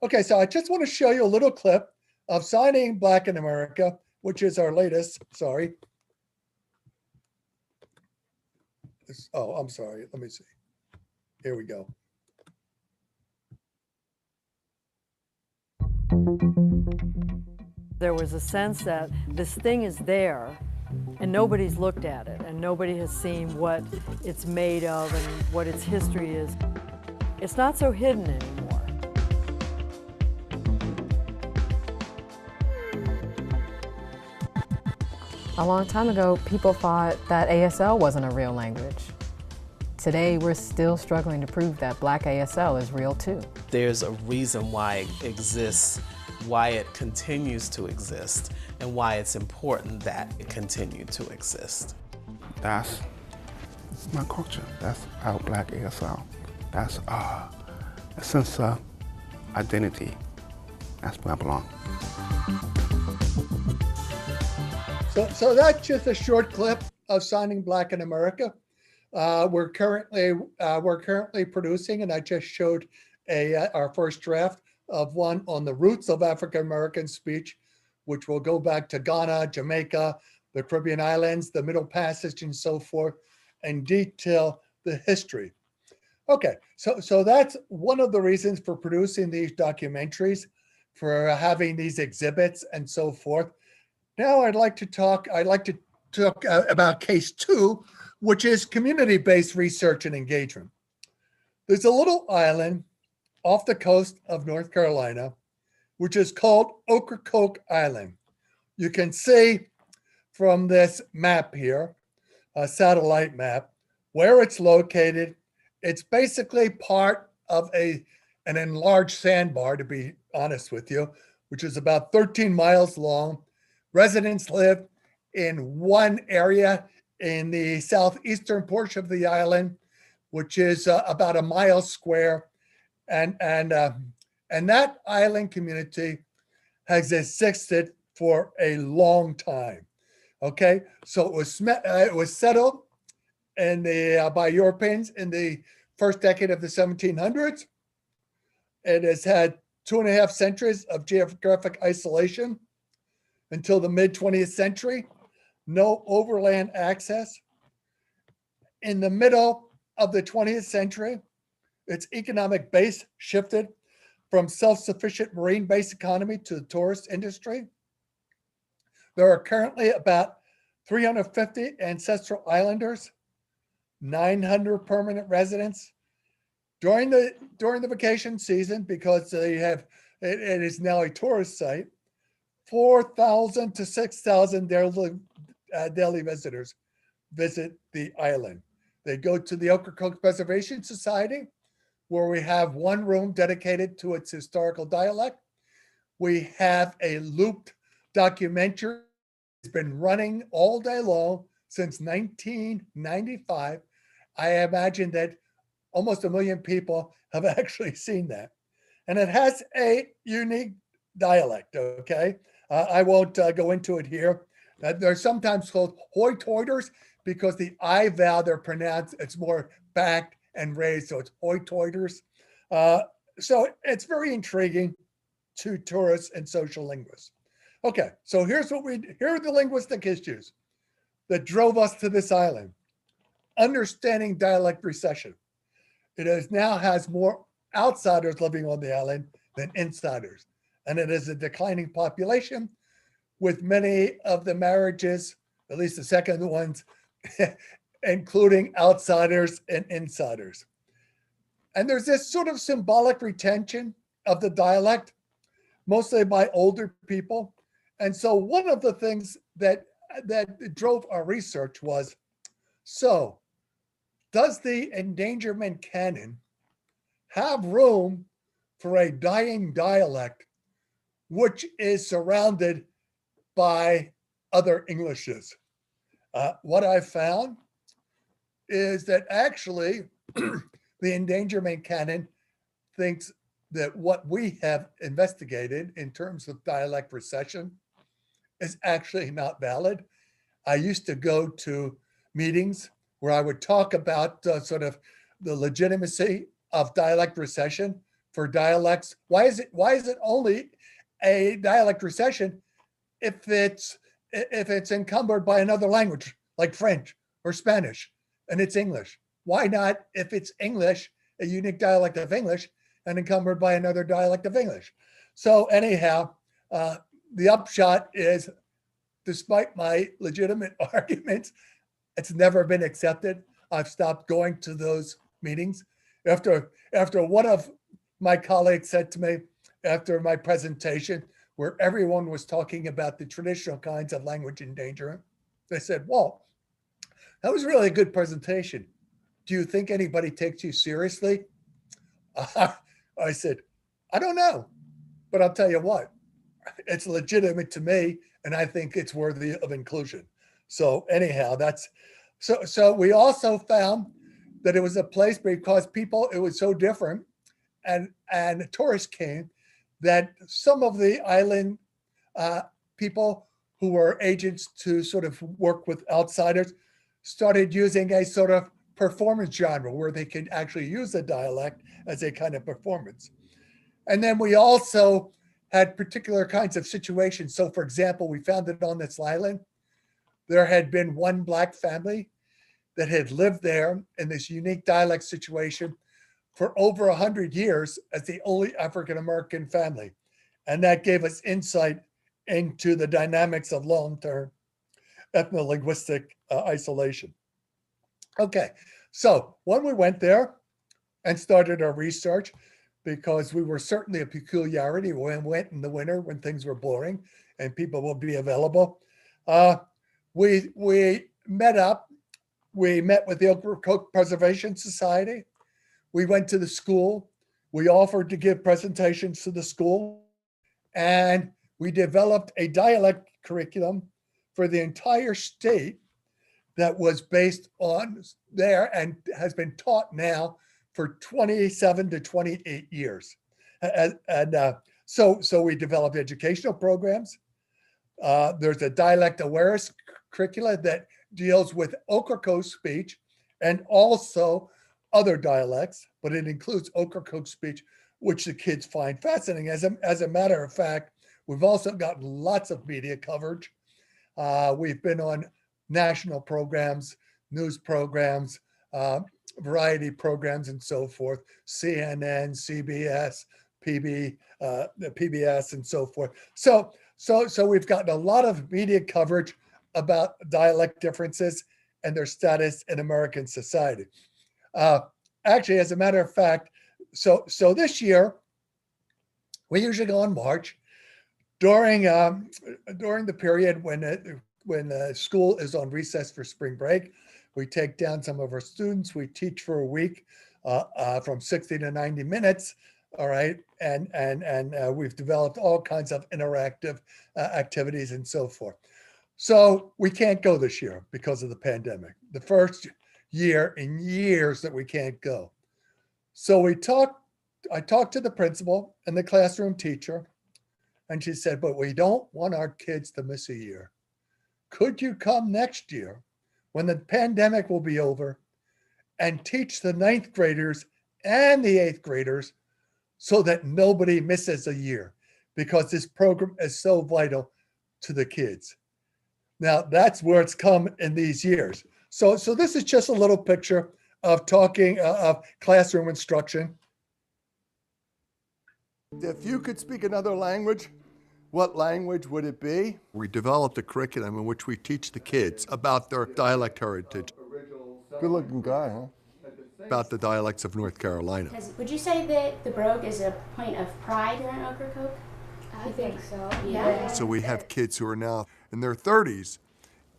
Okay, so I just want to show you a little clip of Signing Black in America, which is our latest, sorry. Oh, I'm sorry, let me see. Here we go. There was a sense that this thing is there and nobody's looked at it and nobody has seen what it's made of and what its history is. It's not so hidden anymore. A long time ago, people thought that ASL wasn't a real language. Today, we're still struggling to prove that Black ASL is real too. There's a reason why it exists, why it continues to exist, and why it's important that it continue to exist. That's my culture. That's our Black ASL. That's a sense of identity. That's where I belong. So that's just a short clip of Signing Black in America. We're currently producing, and I just showed our first draft of one on the roots of African American speech, which will go back to Ghana, Jamaica, the Caribbean islands, the Middle Passage, and so forth, and detail the history. Okay, so that's one of the reasons for producing these documentaries, for having these exhibits and so forth. Now I'd like to talk about case 2, which is community-based research and engagement. There's a little island off the coast of North Carolina, which is called Ocracoke Island. You can see from this map here, a satellite map, where it's located. It's basically part of an enlarged sandbar, to be honest with you, which is about 13 miles long. Residents live in one area in the southeastern portion of the island, which is about a mile square. And that island community has existed for a long time. Okay, so it was settled by Europeans in the first decade of the 1700s. It has had 2.5 centuries of geographic isolation until the mid-20th century. No overland access. In the middle of the 20th century, its economic base shifted from self-sufficient marine-based economy to the tourist industry. There are currently about 350 ancestral islanders, 900 permanent residents. During the vacation season, because it is now a tourist site, 4,000 to 6,000 daily visitors visit the island. They go to the Ocracoke Preservation Society, where we have one room dedicated to its historical dialect. We have a looped documentary. It's been running all day long since 1995. I imagine that almost 1 million people have actually seen that. And it has a unique dialect, okay? I won't go into it here, They're sometimes called hoitoiters because the I vowel they're pronounced, it's more backed and raised, so it's hoitoiters. So it's very intriguing to tourists and social linguists. Okay, so here are the linguistic issues that drove us to this island. Understanding dialect recession. Now has more outsiders living on the island than insiders. And it is a declining population with many of the marriages, at least the second ones, including outsiders and insiders. And there's this sort of symbolic retention of the dialect, mostly by older people. And so one of the things that drove our research was, so does the endangerment canon have room for a dying dialect which is surrounded by other Englishes? What I found is that actually the endangerment canon thinks that what we have investigated in terms of dialect recession is actually not valid. I used to go to meetings where I would talk about sort of the legitimacy of dialect recession for dialects. Why is it only a dialect recession if it's encumbered by another language like French or Spanish and it's English? Why not, if it's English, a unique dialect of English and encumbered by another dialect of English? So anyhow, the upshot is, despite my legitimate arguments, it's never been accepted. I've stopped going to those meetings. After one of my colleagues said to me after my presentation, where everyone was talking about the traditional kinds of language endangerment, they said, "Walt, that was really a good presentation. Do you think anybody takes you seriously?" I said, "I don't know, but I'll tell you what, it's legitimate to me, and I think it's worthy of inclusion." So anyhow, so we also found that it was a place because it was so different, and tourists came, that some of the island people who were agents to sort of work with outsiders started using a sort of performance genre where they could actually use a dialect as a kind of performance. And then we also had particular kinds of situations. So for example, we found that on this island, there had been one Black family that had lived there in this unique dialect situation for over 100 years as the only African-American family. And that gave us insight into the dynamics of long-term ethno-linguistic isolation. Okay, so when we went there and started our research, because we were certainly a peculiarity when we went in the winter when things were boring and people would be available, we met up. We met with the Ocracoke Preservation Society. We went to the school. We offered to give presentations to the school. And we developed a dialect curriculum for the entire state that was based on there and has been taught now for 27 to 28 years. So we developed educational programs. There's a dialect awareness curricula that deals with Ocracoke speech and also other dialects, but it includes Ocracoke speech, which the kids find fascinating. As a matter of fact, we've also gotten lots of media coverage. We've been on national programs, news programs, variety programs, and so forth, CNN, CBS, PBS, and so forth. So we've gotten a lot of media coverage about dialect differences and their status in American society. Actually, as a matter of fact, so this year, we usually go in March during the period when school is on recess for spring break. We take down some of our students. We teach for a week from 60 to 90 minutes. All right, and we've developed all kinds of interactive activities and so forth. So we can't go this year because of the pandemic. The first year in years that we can't go. So I talked to the principal and the classroom teacher, and she said, "But we don't want our kids to miss a year. could you come next year when the pandemic will be over and teach the 9th graders and the 8th graders so that nobody misses a year, because this program is so vital to the kids. Now, that's where it's come in these years. So this is just a little picture of talking of classroom instruction. If you could speak another language, what language would it be? We developed a curriculum in which we teach the kids about their dialect heritage. Good looking guy, huh? About the dialects of North Carolina. Would you say that the brogue is a point of pride here in Ocracoke? I think so. Yeah. So we have kids who are now in their 30s,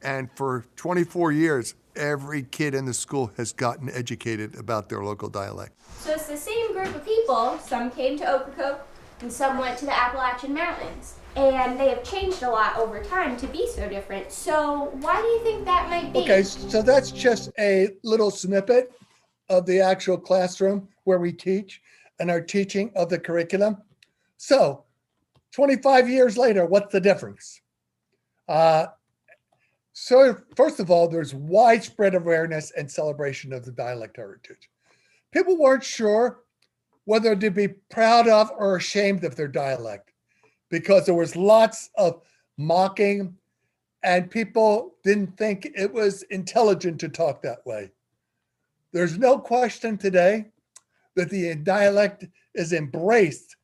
and for 24 years, every kid in the school has gotten educated about their local dialect. So it's the same group of people. Some came to Ocracoke and some went to the Appalachian Mountains. And they have changed a lot over time to be so different. So why do you think that might be? Okay, so that's just a little snippet of the actual classroom where we teach and our teaching of the curriculum. So 25 years later, what's the difference? So first of all, there's widespread awareness and celebration of the dialect heritage. People weren't sure whether to be proud of or ashamed of their dialect, because there was lots of mocking and people didn't think it was intelligent to talk that way. There's no question today that the dialect is embraced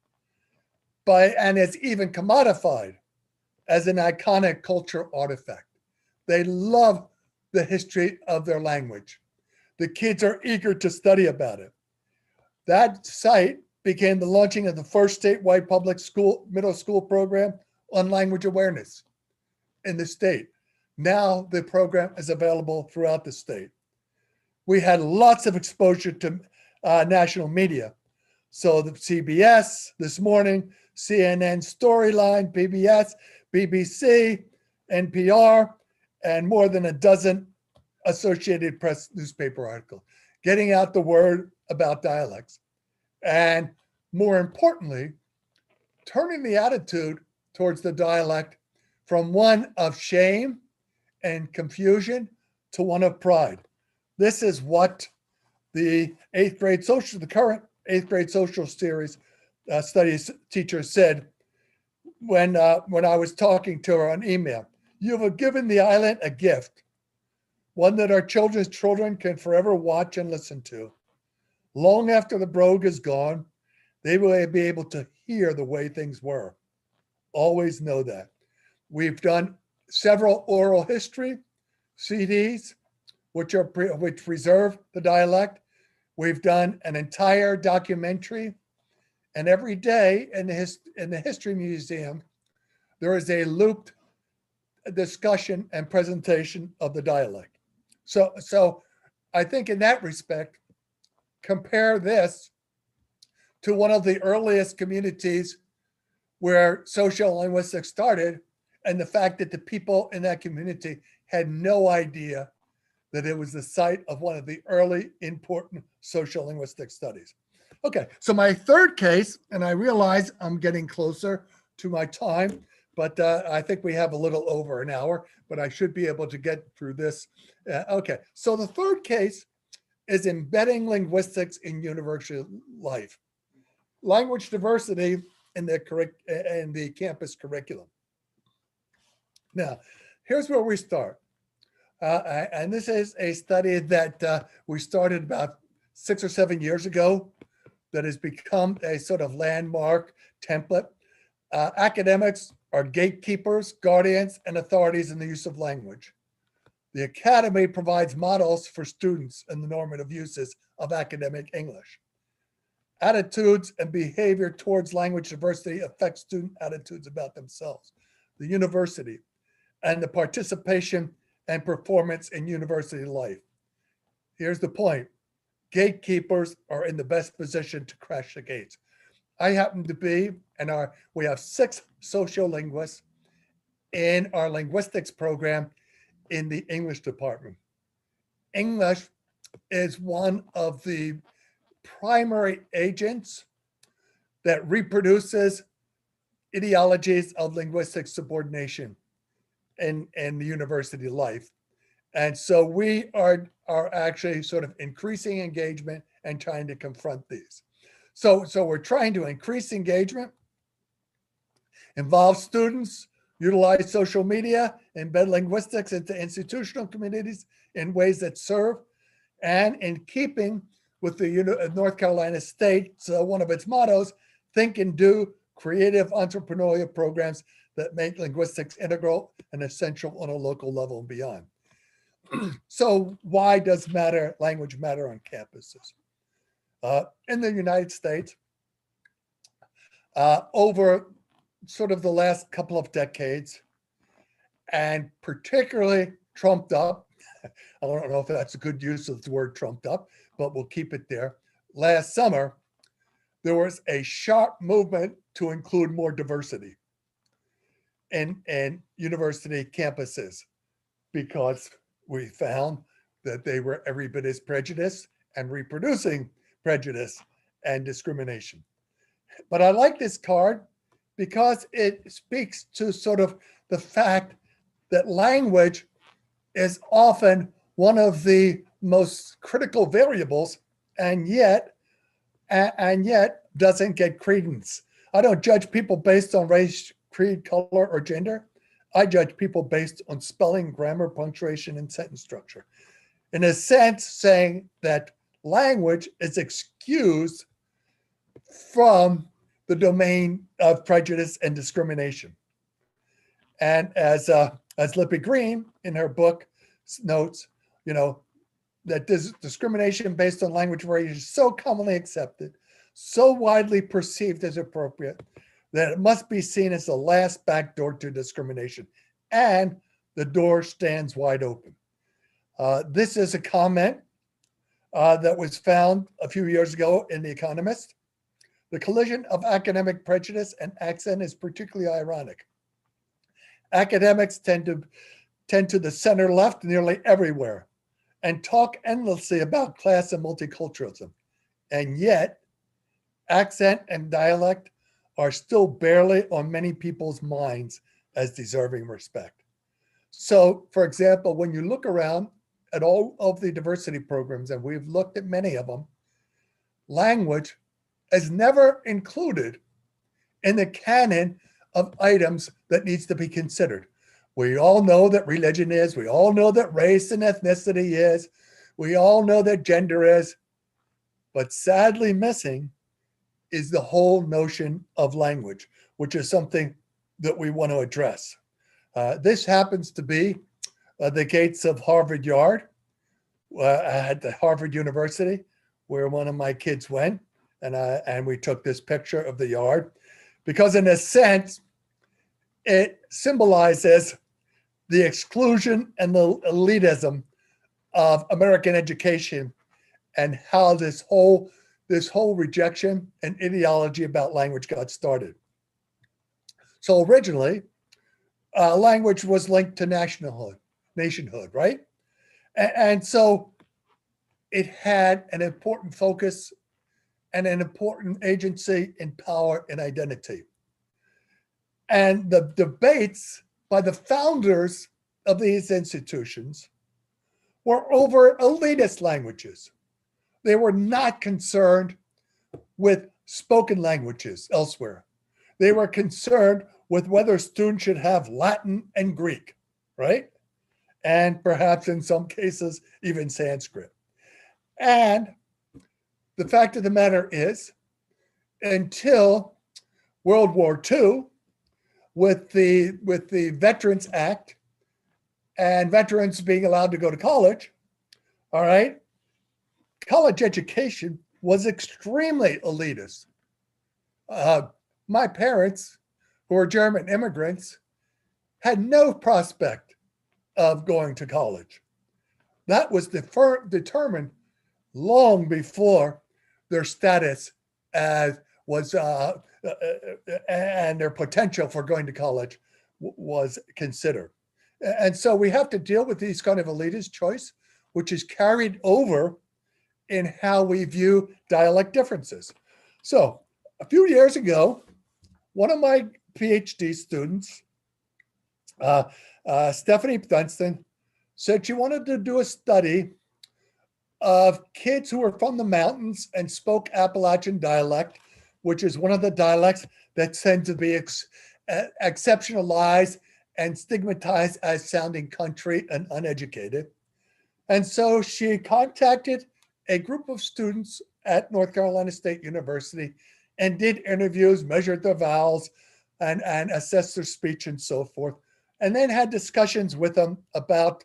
by, and it's even commodified as an iconic cultural artifact. They love the history of their language. The kids are eager to study about it. That site became the launching of the first statewide public school middle school program on language awareness in the state. Now the program is available throughout the state. We had lots of exposure to national media. So the CBS this morning, CNN Storyline, PBS, BBC, NPR, and more than a dozen Associated Press newspaper articles, getting out the word about dialects. And more importantly, turning the attitude towards the dialect from one of shame and confusion to one of pride. This is what the current 8th grade social series studies teacher said when I was talking to her on email. You have given the island a gift, one that our children's children can forever watch and listen to. Long after the brogue is gone, they will be able to hear the way things were. Always know that. We've done several oral history CDs, which preserve the dialect. We've done an entire documentary, and every day in the History Museum, there is a looped discussion and presentation of the dialect. So I think in that respect, compare this to one of the earliest communities where sociolinguistics started, and the fact that the people in that community had no idea that it was the site of one of the early important sociolinguistic studies. Okay, so my third case, and I realize I'm getting closer to my time, but I think we have a little over an hour, but I should be able to get through this. Okay, so the third case is embedding linguistics in university life. Language diversity in the campus curriculum. Now, here's where we start. And this is a study that we started about 6 or 7 years ago that has become a sort of landmark template. Academics are gatekeepers, guardians, and authorities in the use of language. The Academy provides models for students in the normative uses of academic English. Attitudes and behavior towards language diversity affect student attitudes about themselves, the university, and the participation and performance in university life. Here's the point. Gatekeepers are in the best position to crash the gates. I happen to be, we have 6 sociolinguists in our linguistics program in the English department. English is one of the primary agents that reproduces ideologies of linguistic subordination. in the university life. And so we are actually sort of increasing engagement and trying to confront these. So we're trying to increase engagement, involve students, utilize social media, embed linguistics into institutional communities in ways that serve, and in keeping with the North Carolina State, one of its mottos, think and do creative entrepreneurial programs that make linguistics integral and essential on a local level and beyond. So why does language matter on campuses? In the United States, over sort of the last couple of decades, and particularly trumped up, I don't know if that's a good use of the word trumped up, but we'll keep it there. Last summer, there was a sharp movement to include more diversity in university campuses, because we found that they were every bit as prejudiced and reproducing prejudice and discrimination. But I like this card because it speaks to sort of the fact that language is often one of the most critical variables, and yet doesn't get credence. I don't judge people based on race, creed, color, or gender. I judge people based on spelling, grammar, punctuation, and sentence structure. In a sense, saying that language is excused from the domain of prejudice and discrimination. And as Lippy Green in her book notes, that this discrimination based on language variation is so commonly accepted, so widely perceived as appropriate, that it must be seen as the last backdoor to discrimination, and the door stands wide open. This is a comment that was found a few years ago in The Economist. The collision of academic prejudice and accent is particularly ironic. Academics tend to the center left nearly everywhere and talk endlessly about class and multiculturalism. And yet, accent and dialect are still barely on many people's minds as deserving respect. So, for example, when you look around at all of the diversity programs, and we've looked at many of them, language is never included in the canon of items that needs to be considered. We all know that religion is, we all know that race and ethnicity is, we all know that gender is, but sadly missing is the whole notion of language, which is something that we want to address. This happens to be the gates of Harvard Yard at the Harvard University, where one of my kids went, and we took this picture of the yard, because in a sense, it symbolizes the exclusion and the elitism of American education, and how this whole rejection and ideology about language got started. So originally, language was linked to nationhood, right? And so it had an important focus and an important agency in power and identity. And the debates by the founders of these institutions were over elitist languages. They were not concerned with spoken languages elsewhere. They were concerned with whether students should have Latin and Greek, right? And perhaps in some cases, even Sanskrit. And the fact of the matter is, until World War II, with the Veterans Act and veterans being allowed to go to college, all right, college education was extremely elitist. My parents, who were German immigrants, had no prospect of going to college. That was determined long before their status and their potential for going to college was considered. And so we have to deal with these kind of elitist choice, which is carried over in how we view dialect differences. So a few years ago, one of my PhD students Stephanie Dunstan, said she wanted to do a study of kids who were from the mountains and spoke Appalachian dialect, which is one of the dialects that tend to be exceptionalized and stigmatized as sounding country and uneducated. And so she contacted a group of students at North Carolina State University and did interviews, measured their vowels, and assessed their speech and so forth, and then had discussions with them about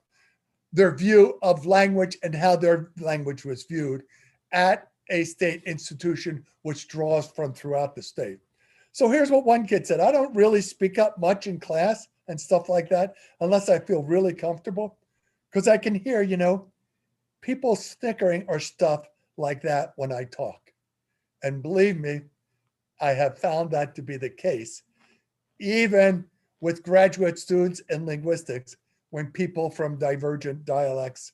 their view of language and how their language was viewed at a state institution which draws from throughout the state. So here's what one kid said: I don't really speak up much in class and stuff like that unless I feel really comfortable, because I can hear, people snickering or stuff like that when I talk. And believe me, I have found that to be the case, even with graduate students in linguistics, when people from divergent dialects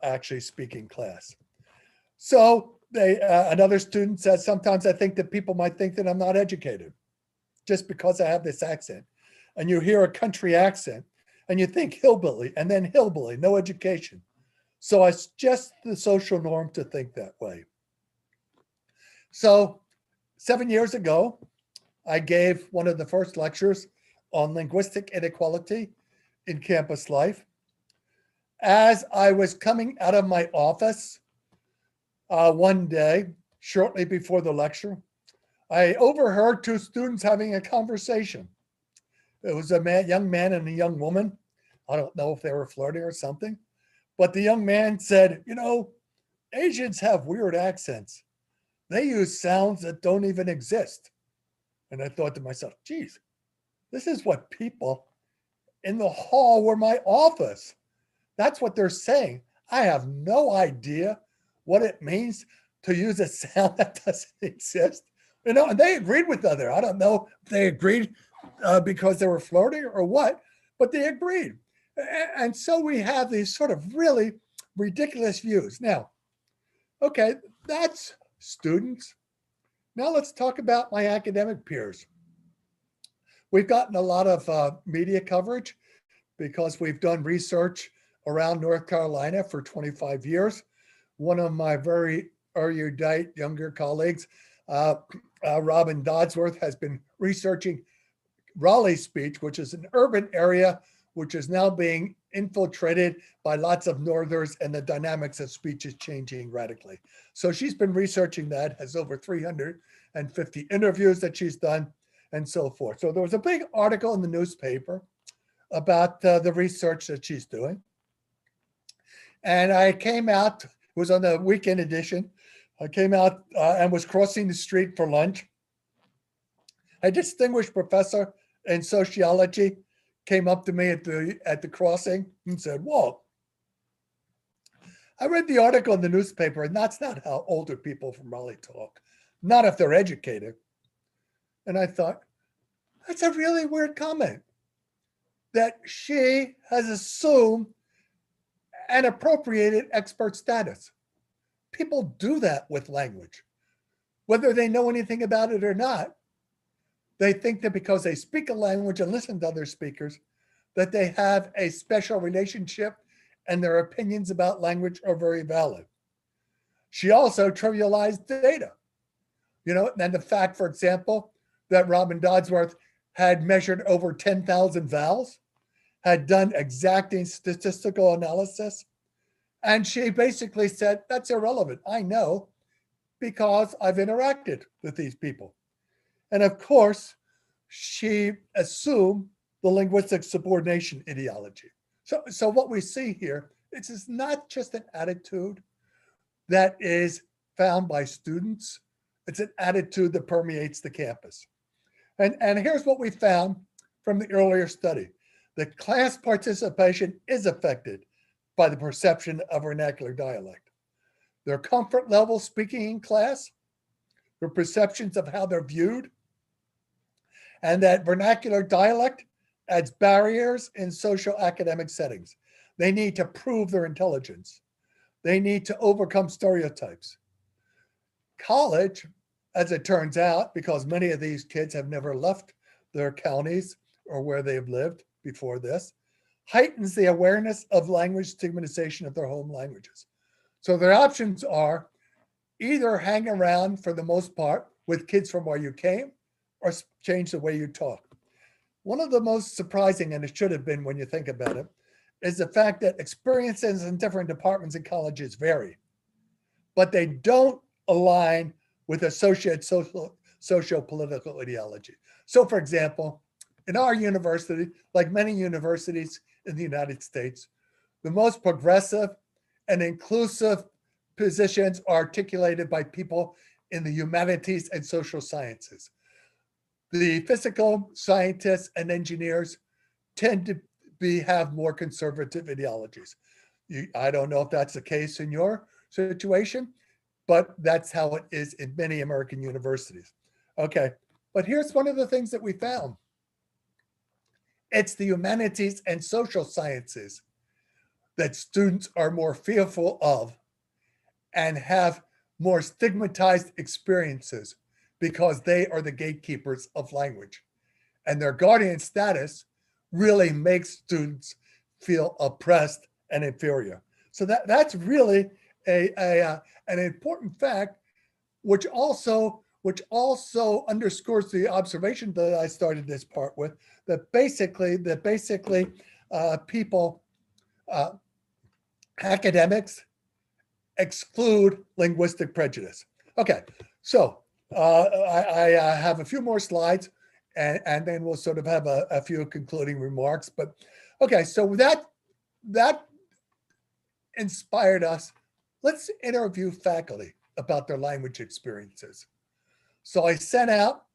actually speak in class. So another student says, sometimes I think that people might think that I'm not educated just because I have this accent. And you hear a country accent and you think hillbilly, and then hillbilly, no education. So it's just the social norm to think that way. So 7 years ago, I gave one of the first lectures on linguistic inequality in campus life. As I was coming out of my office one day, shortly before the lecture, I overheard two students having a conversation. It was a young man and a young woman. I don't know if they were flirting or something, but the young man said, Asians have weird accents. They use sounds that don't even exist. And I thought to myself, geez, this is what people in the hall were my office. That's what they're saying. I have no idea what it means to use a sound that doesn't exist. And they agreed with other. I don't know if they agreed because they were flirting or what, but they agreed. And so we have these sort of really ridiculous views. Now, okay, that's students. Now let's talk about my academic peers. We've gotten a lot of media coverage because we've done research around North Carolina for 25 years. One of my very erudite younger colleagues, Robin Dodsworth, has been researching Raleigh speech, which is an urban area which is now being infiltrated by lots of northers, and the dynamics of speech is changing radically. So she's been researching that, has over 350 interviews that she's done, and so forth. So there was a big article in the newspaper about the research that she's doing. And I came out, it was on the weekend edition. I came out and was crossing the street for lunch. A distinguished professor in sociology came up to me at the crossing and said, Walt, I read the article in the newspaper, and that's not how older people from Raleigh talk, not if they're educated. And I thought, that's a really weird comment, that she has assumed and appropriated expert status. People do that with language, whether they know anything about it or not. They think that because they speak a language and listen to other speakers, that they have a special relationship and their opinions about language are very valid. She also trivialized data. And the fact, for example, that Robin Dodsworth had measured over 10,000 vowels, had done exacting statistical analysis, and she basically said, that's irrelevant. I know because I've interacted with these people. And of course, she assumed the linguistic subordination ideology. So what we see here, it's not just an attitude that is found by students. It's an attitude that permeates the campus. And here's what we found from the earlier study. The class participation is affected by the perception of vernacular dialect. Their comfort level speaking in class, their perceptions of how they're viewed, and that vernacular dialect adds barriers in social academic settings. They need to prove their intelligence. They need to overcome stereotypes. College, as it turns out, because many of these kids have never left their counties or where they've lived before this, heightens the awareness of language stigmatization of their home languages. So their options are either hang around for the most part with kids from where you came or change the way you talk. One of the most surprising, and it should have been when you think about it, is the fact that experiences in different departments and colleges vary, but they don't align with associated socio-political ideology. So for example, in our university, like many universities in the United States, the most progressive and inclusive positions are articulated by people in the humanities and social sciences. The physical scientists and engineers tend to have more conservative ideologies. I don't know if that's the case in your situation, but that's how it is in many American universities. Okay, but here's one of the things that we found. It's the humanities and social sciences that students are more fearful of and have more stigmatized experiences because they are the gatekeepers of language. And their guardian status really makes students feel oppressed and inferior. So that's really an important fact, which also underscores the observation that I started this part with, that basically people, academics exclude linguistic prejudice. Okay, so I have a few more slides and then we'll sort of have a few concluding remarks. But okay, so that inspired us. Let's interview faculty about their language experiences. So I sent out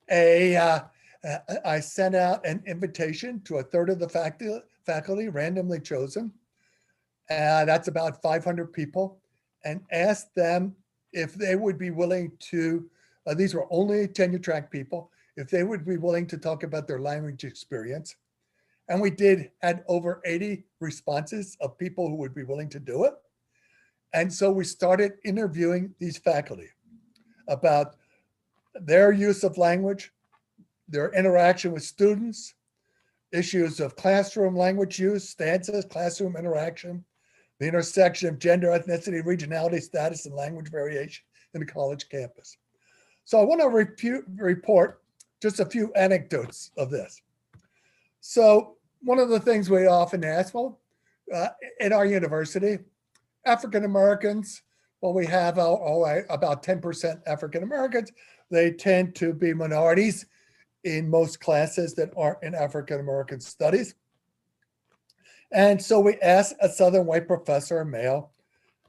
an invitation to a third of the faculty randomly chosen. That's about 500 people, and asked them if they would be willing to, these were only tenure track people, if they would be willing to talk about their language experience. And we had over 80 responses of people who would be willing to do it. And so we started interviewing these faculty about their use of language, their interaction with students, issues of classroom language use, stanzas, classroom interaction, the intersection of gender, ethnicity, regionality, status, and language variation in the college campus. So I want to report just a few anecdotes of this. So one of the things we often ask, in our university, African Americans, we have about 10% African Americans. They tend to be minorities in most classes that aren't in African American studies. And so we asked a Southern white professor, a male,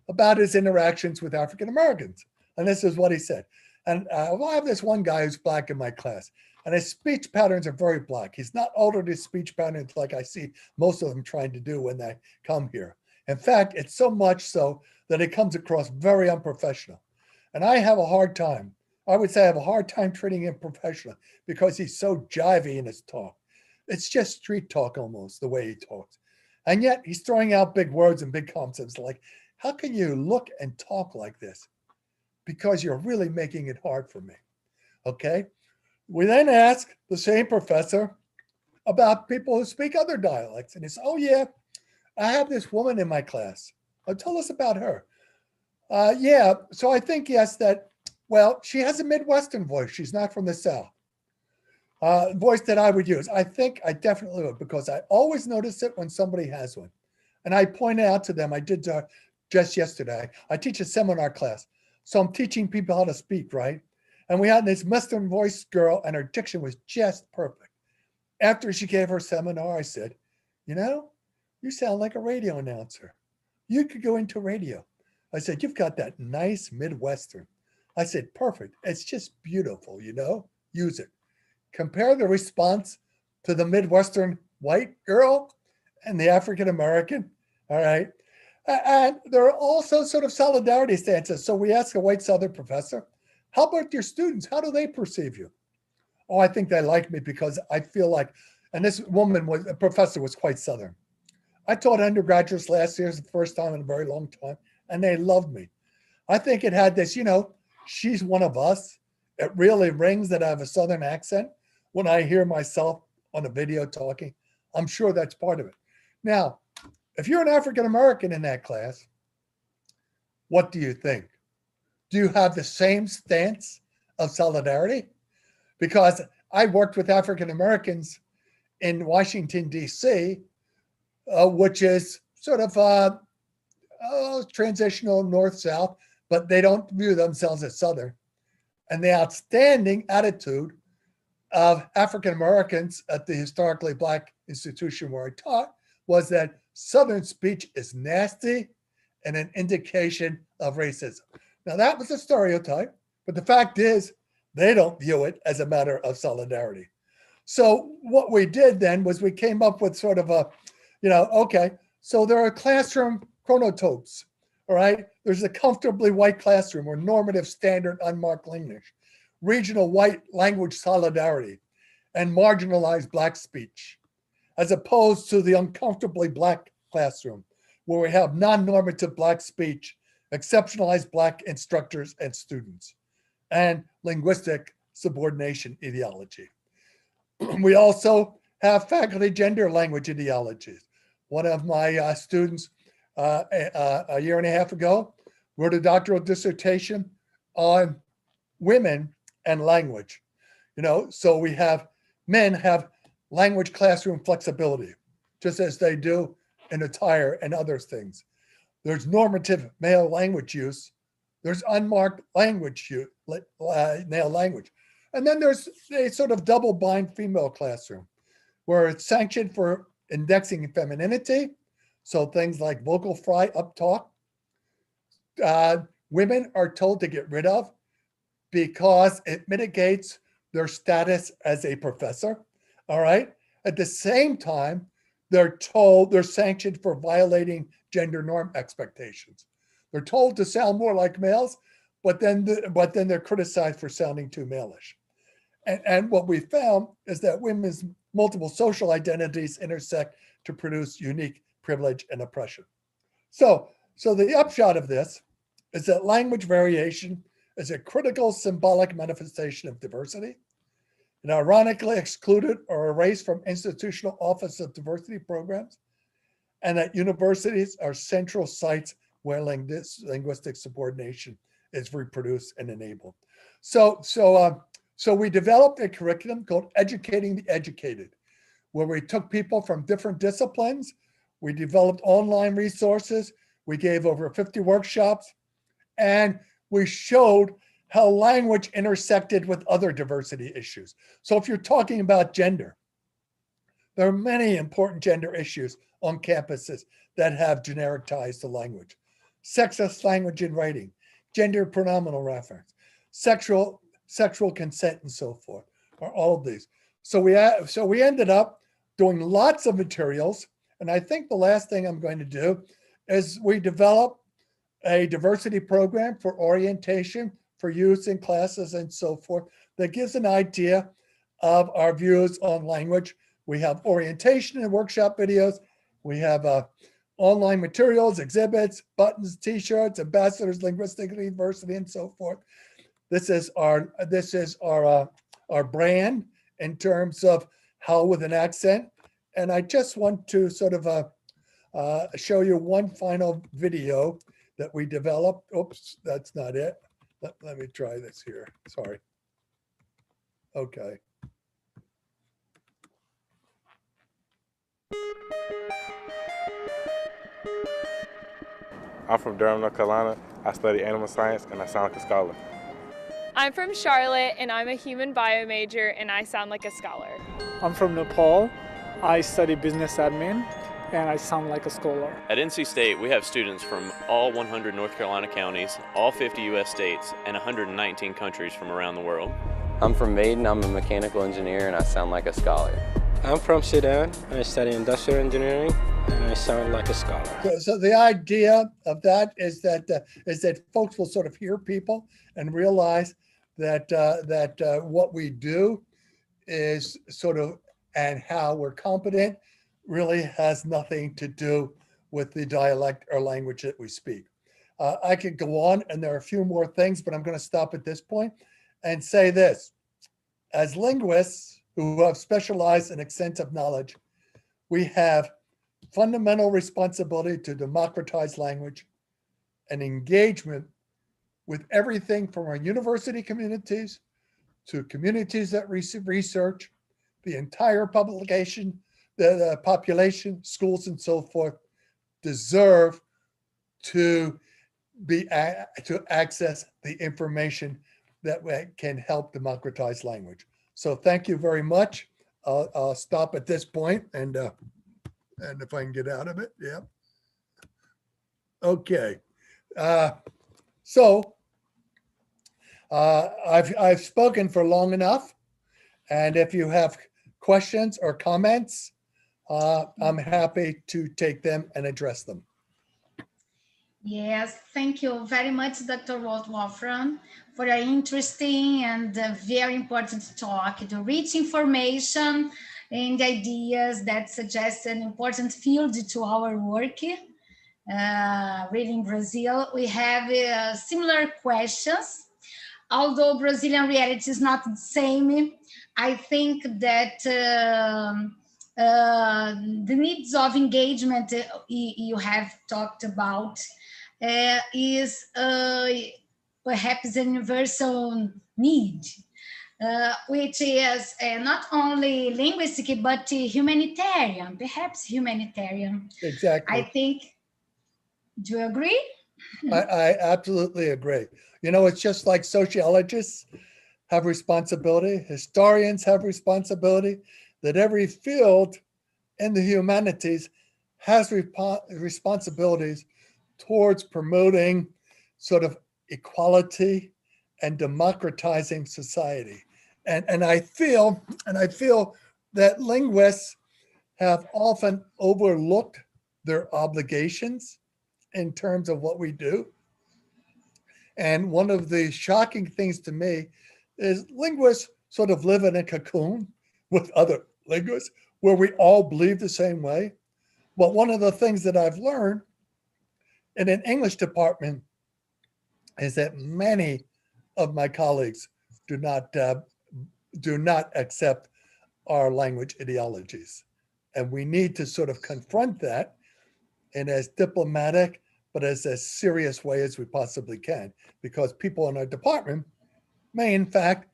about his interactions with African Americans. And this is what he said. And I have this one guy who's Black in my class, and his speech patterns are very Black. He's not altered his speech patterns like I see most of them trying to do when they come here. In fact, it's so much so that it comes across very unprofessional. And I have a hard time. I would say I have a hard time treating him professionally because he's so jivey in his talk. It's just street talk almost, the way he talks. And yet he's throwing out big words and big concepts like, how can you look and talk like this? Because you're really making it hard for me, okay? We then ask the same professor about people who speak other dialects. And he says, oh yeah, I have this woman in my class. Tell us about her. Yeah, so I think, yes, she has a Midwestern voice. She's not from the South. Voice that I would use. I think I definitely would, because I always notice it when somebody has one. And I point out to them, I did just yesterday, I teach a seminar class. So I'm teaching people how to speak, right? And we had this Western voice girl and her diction was just perfect. After she gave her seminar, I said, you sound like a radio announcer. You could go into radio. I said, you've got that nice Midwestern. I said, perfect. It's just beautiful, use it. Compare the response to the Midwestern white girl and the African American, all right? And there are also sort of solidarity stances. So we ask a white Southern professor, how about your students? How do they perceive you? Oh, I think they like me because I feel like, and this a professor was quite Southern. I taught undergraduates last year, the first time in a very long time, and they loved me. I think it had this, she's one of us. It really rings that I have a Southern accent when I hear myself on a video talking. I'm sure that's part of it. Now, if you're an African American in that class, what do you think? Do you have the same stance of solidarity? Because I worked with African Americans in Washington, D.C., which is sort of transitional north-south, but they don't view themselves as Southern. And the outstanding attitude of African Americans at the historically Black institution where I taught was that Southern speech is nasty and an indication of racism. Now, that was a stereotype, but the fact is they don't view it as a matter of solidarity. So what we did then was we came up with sort of a, okay, so there are classroom chronotopes, all right? There's a comfortably white classroom or normative standard unmarked English, regional white language solidarity, and marginalized Black speech, as opposed to the uncomfortably Black classroom, where we have non-normative Black speech, exceptionalized Black instructors and students, and linguistic subordination ideology. We also have faculty gender language ideologies. One of my students a year and a half ago wrote a doctoral dissertation on women and language. So we have men have language classroom flexibility, just as they do in attire and other things. There's normative male language use. There's unmarked language use, male language. And then there's a sort of double bind female classroom where it's sanctioned for indexing femininity. So things like vocal fry, uptalk, women are told to get rid of because it mitigates their status as a professor, all right? At the same time, they're sanctioned for violating gender norm expectations. They're told to sound more like males, but then they're criticized for sounding too malish. And what we found is that women's multiple social identities intersect to produce unique privilege and oppression. So the upshot of this is that language variation is a critical symbolic manifestation of diversity, and ironically excluded or erased from institutional Office of Diversity programs, and that universities are central sites where linguistic subordination is reproduced and enabled. So we developed a curriculum called Educating the Educated, where we took people from different disciplines. We developed online resources. We gave over 50 workshops, and we showed how language intersected with other diversity issues. So if you're talking about gender, there are many important gender issues on campuses that have generic ties to language. Sexist language in writing, gender pronominal reference, sexual consent, and so forth, are all of these. So we ended up doing lots of materials. And I think the last thing I'm going to do is we develop a diversity program for orientation, for use in classes and so forth, that gives an idea of our views on language. We have orientation and workshop videos. We have online materials, exhibits, buttons, t-shirts, ambassadors, linguistic diversity, and so forth. This is our brand in terms of how with an accent. And I just want to sort of show you one final video that we developed. Oops, that's not it. Let me try this here. Sorry. Okay. I'm from Durham, North Carolina. I study animal science and I sound like a scholar. I'm from Charlotte and I'm a human bio major and I sound like a scholar. I'm from Nepal. I study business admin and I sound like a scholar. At NC State, we have students from all 100 North Carolina counties, all 50 U.S. states, and 119 countries from around the world. I'm from Maiden. I'm a mechanical engineer and I sound like a scholar. I'm from Sudan. I study industrial engineering and I sound like a scholar. So the idea of that is that folks will sort of hear people and realize that what we do is sort of, and how we're competent, really has nothing to do with the dialect or language that we speak. I could go on, and there are a few more things, but I'm going to stop at this point and say this. As linguists who have specialized in extensive knowledge, we have fundamental responsibility to democratize language and engagement with everything from our university communities to communities that research, the entire publication, the population, schools, and so forth deserve to to access the information that can help democratize language. So thank you very much. I'll stop at this point, and if I can get out of it, yeah. Okay. So I've spoken for long enough, and if you have questions or comments, I'm happy to take them and address them. Yes, thank you very much, Dr. Walt Wolfram, for your interesting and very important talk, the rich information and ideas that suggest an important field to our work. Really in Brazil, we have similar questions. Although Brazilian reality is not the same, I think that the needs of engagement you have talked about is perhaps a universal need, which is not only linguistic, but humanitarian, perhaps humanitarian. Exactly. I think, do you agree? I absolutely agree. You know, it's just like sociologists have responsibility, historians have responsibility, that every field in the humanities has responsibilities towards promoting sort of equality and democratizing society. And I feel that linguists have often overlooked their obligations in terms of what we do. And one of the shocking things to me is linguists sort of live in a cocoon with other linguists where we all believe the same way. But one of the things that I've learned in an English department is that many of my colleagues do not accept our language ideologies. And we need to sort of confront that in as diplomatic, but as serious way as we possibly can, because people in our department may in fact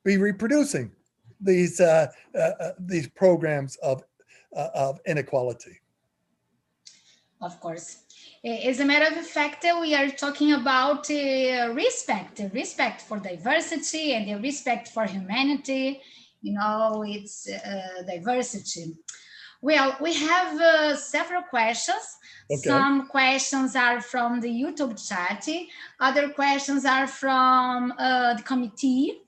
be reproducing these programs of inequality. Of course. As a matter of fact, we are talking about respect for diversity and the respect for humanity. You know, it's diversity. Well, we have several questions. Okay. Some questions are from the YouTube chat. Other questions are from the committee.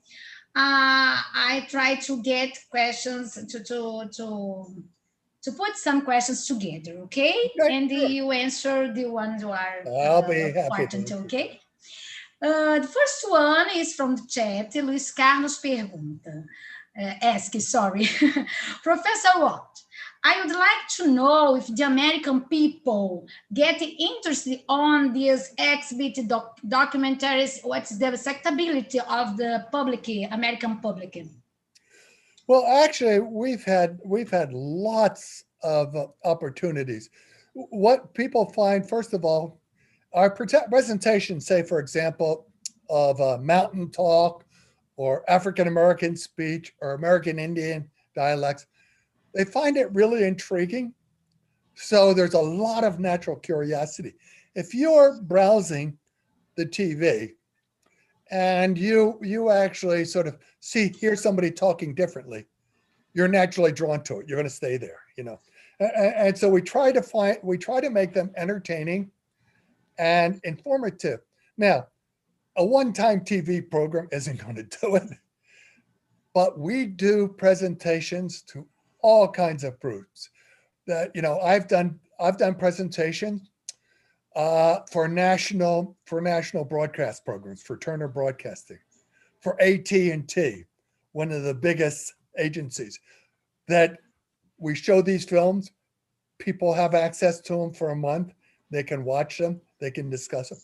I try to get questions to put some questions together, okay? And you answer the ones who are important, okay? The first one is from the chat. Luis Carlos pergunta, Professor Walt, I would like to know if the American people get interested on these exhibit documentaries. What's the acceptability of the public, American public? Well, actually, we've had lots of opportunities. What people find, first of all, our presentations, say, for example, of mountain talk or African American speech or American Indian dialects, they find it really intriguing. So there's a lot of natural curiosity. If you're browsing the TV and you actually sort of hear somebody talking differently, you're naturally drawn to it. You're going to stay there, you know. And so we try to make them entertaining and informative. Now, a one-time TV program isn't going to do it, but we do presentations to all kinds of groups. That, you know, I've done presentations for national broadcast programs, for Turner Broadcasting, for AT&T, one of the biggest agencies, that we show these films. People have access to them for a month. They can watch them. They can discuss them.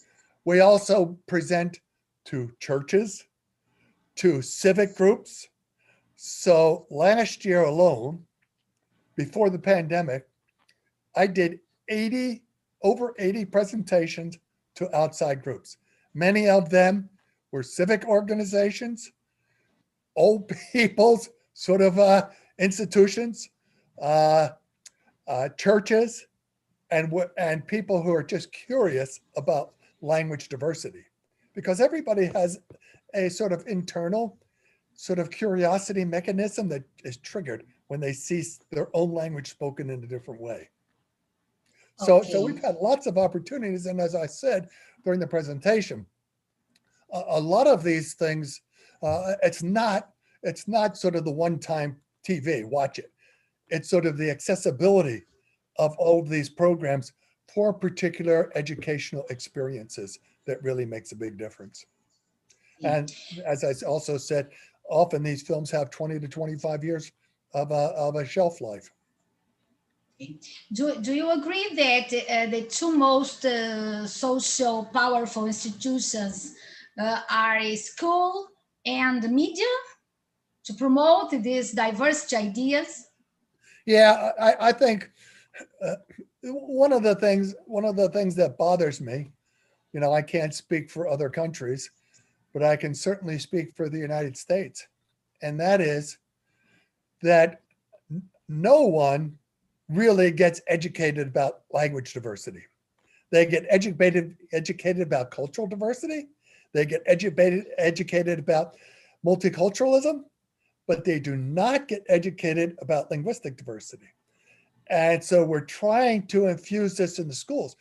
We also present to churches, to civic groups. So last year alone, before the pandemic, I did over 80 presentations to outside groups. Many of them were civic organizations, old people's sort of institutions, churches, and people who are just curious about language diversity, because everybody has a sort of internal sort of curiosity mechanism that is triggered when they see their own language spoken in a different way. So we've had lots of opportunities, and as I said during the presentation, a lot of these things, it's not sort of the one-time TV, watch it. It's sort of the accessibility of all of these programs for particular educational experiences that really makes a big difference. And as I also said, often these films have 20 to 25 years of a shelf life. Do you agree that the two most social powerful institutions are school and media to promote these diversity ideas? Yeah, I think one of the things that bothers me, you know, I can't speak for other countries, but I can certainly speak for the United States, and that is that no one really gets educated about language diversity. They get educated about cultural diversity. They get educated about multiculturalism, but they do not get educated about linguistic diversity. And so we're trying to infuse this in the schools.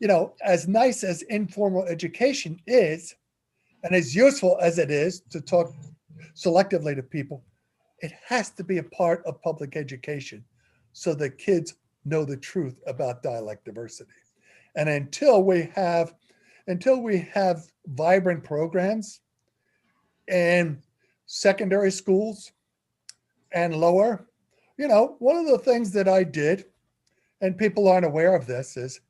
You know, as nice as informal education is, and as useful as it is to talk selectively to people, it has to be a part of public education so that kids know the truth about dialect diversity. And until we have vibrant programs in secondary schools and lower, you know, one of the things that I did, and people aren't aware of this, is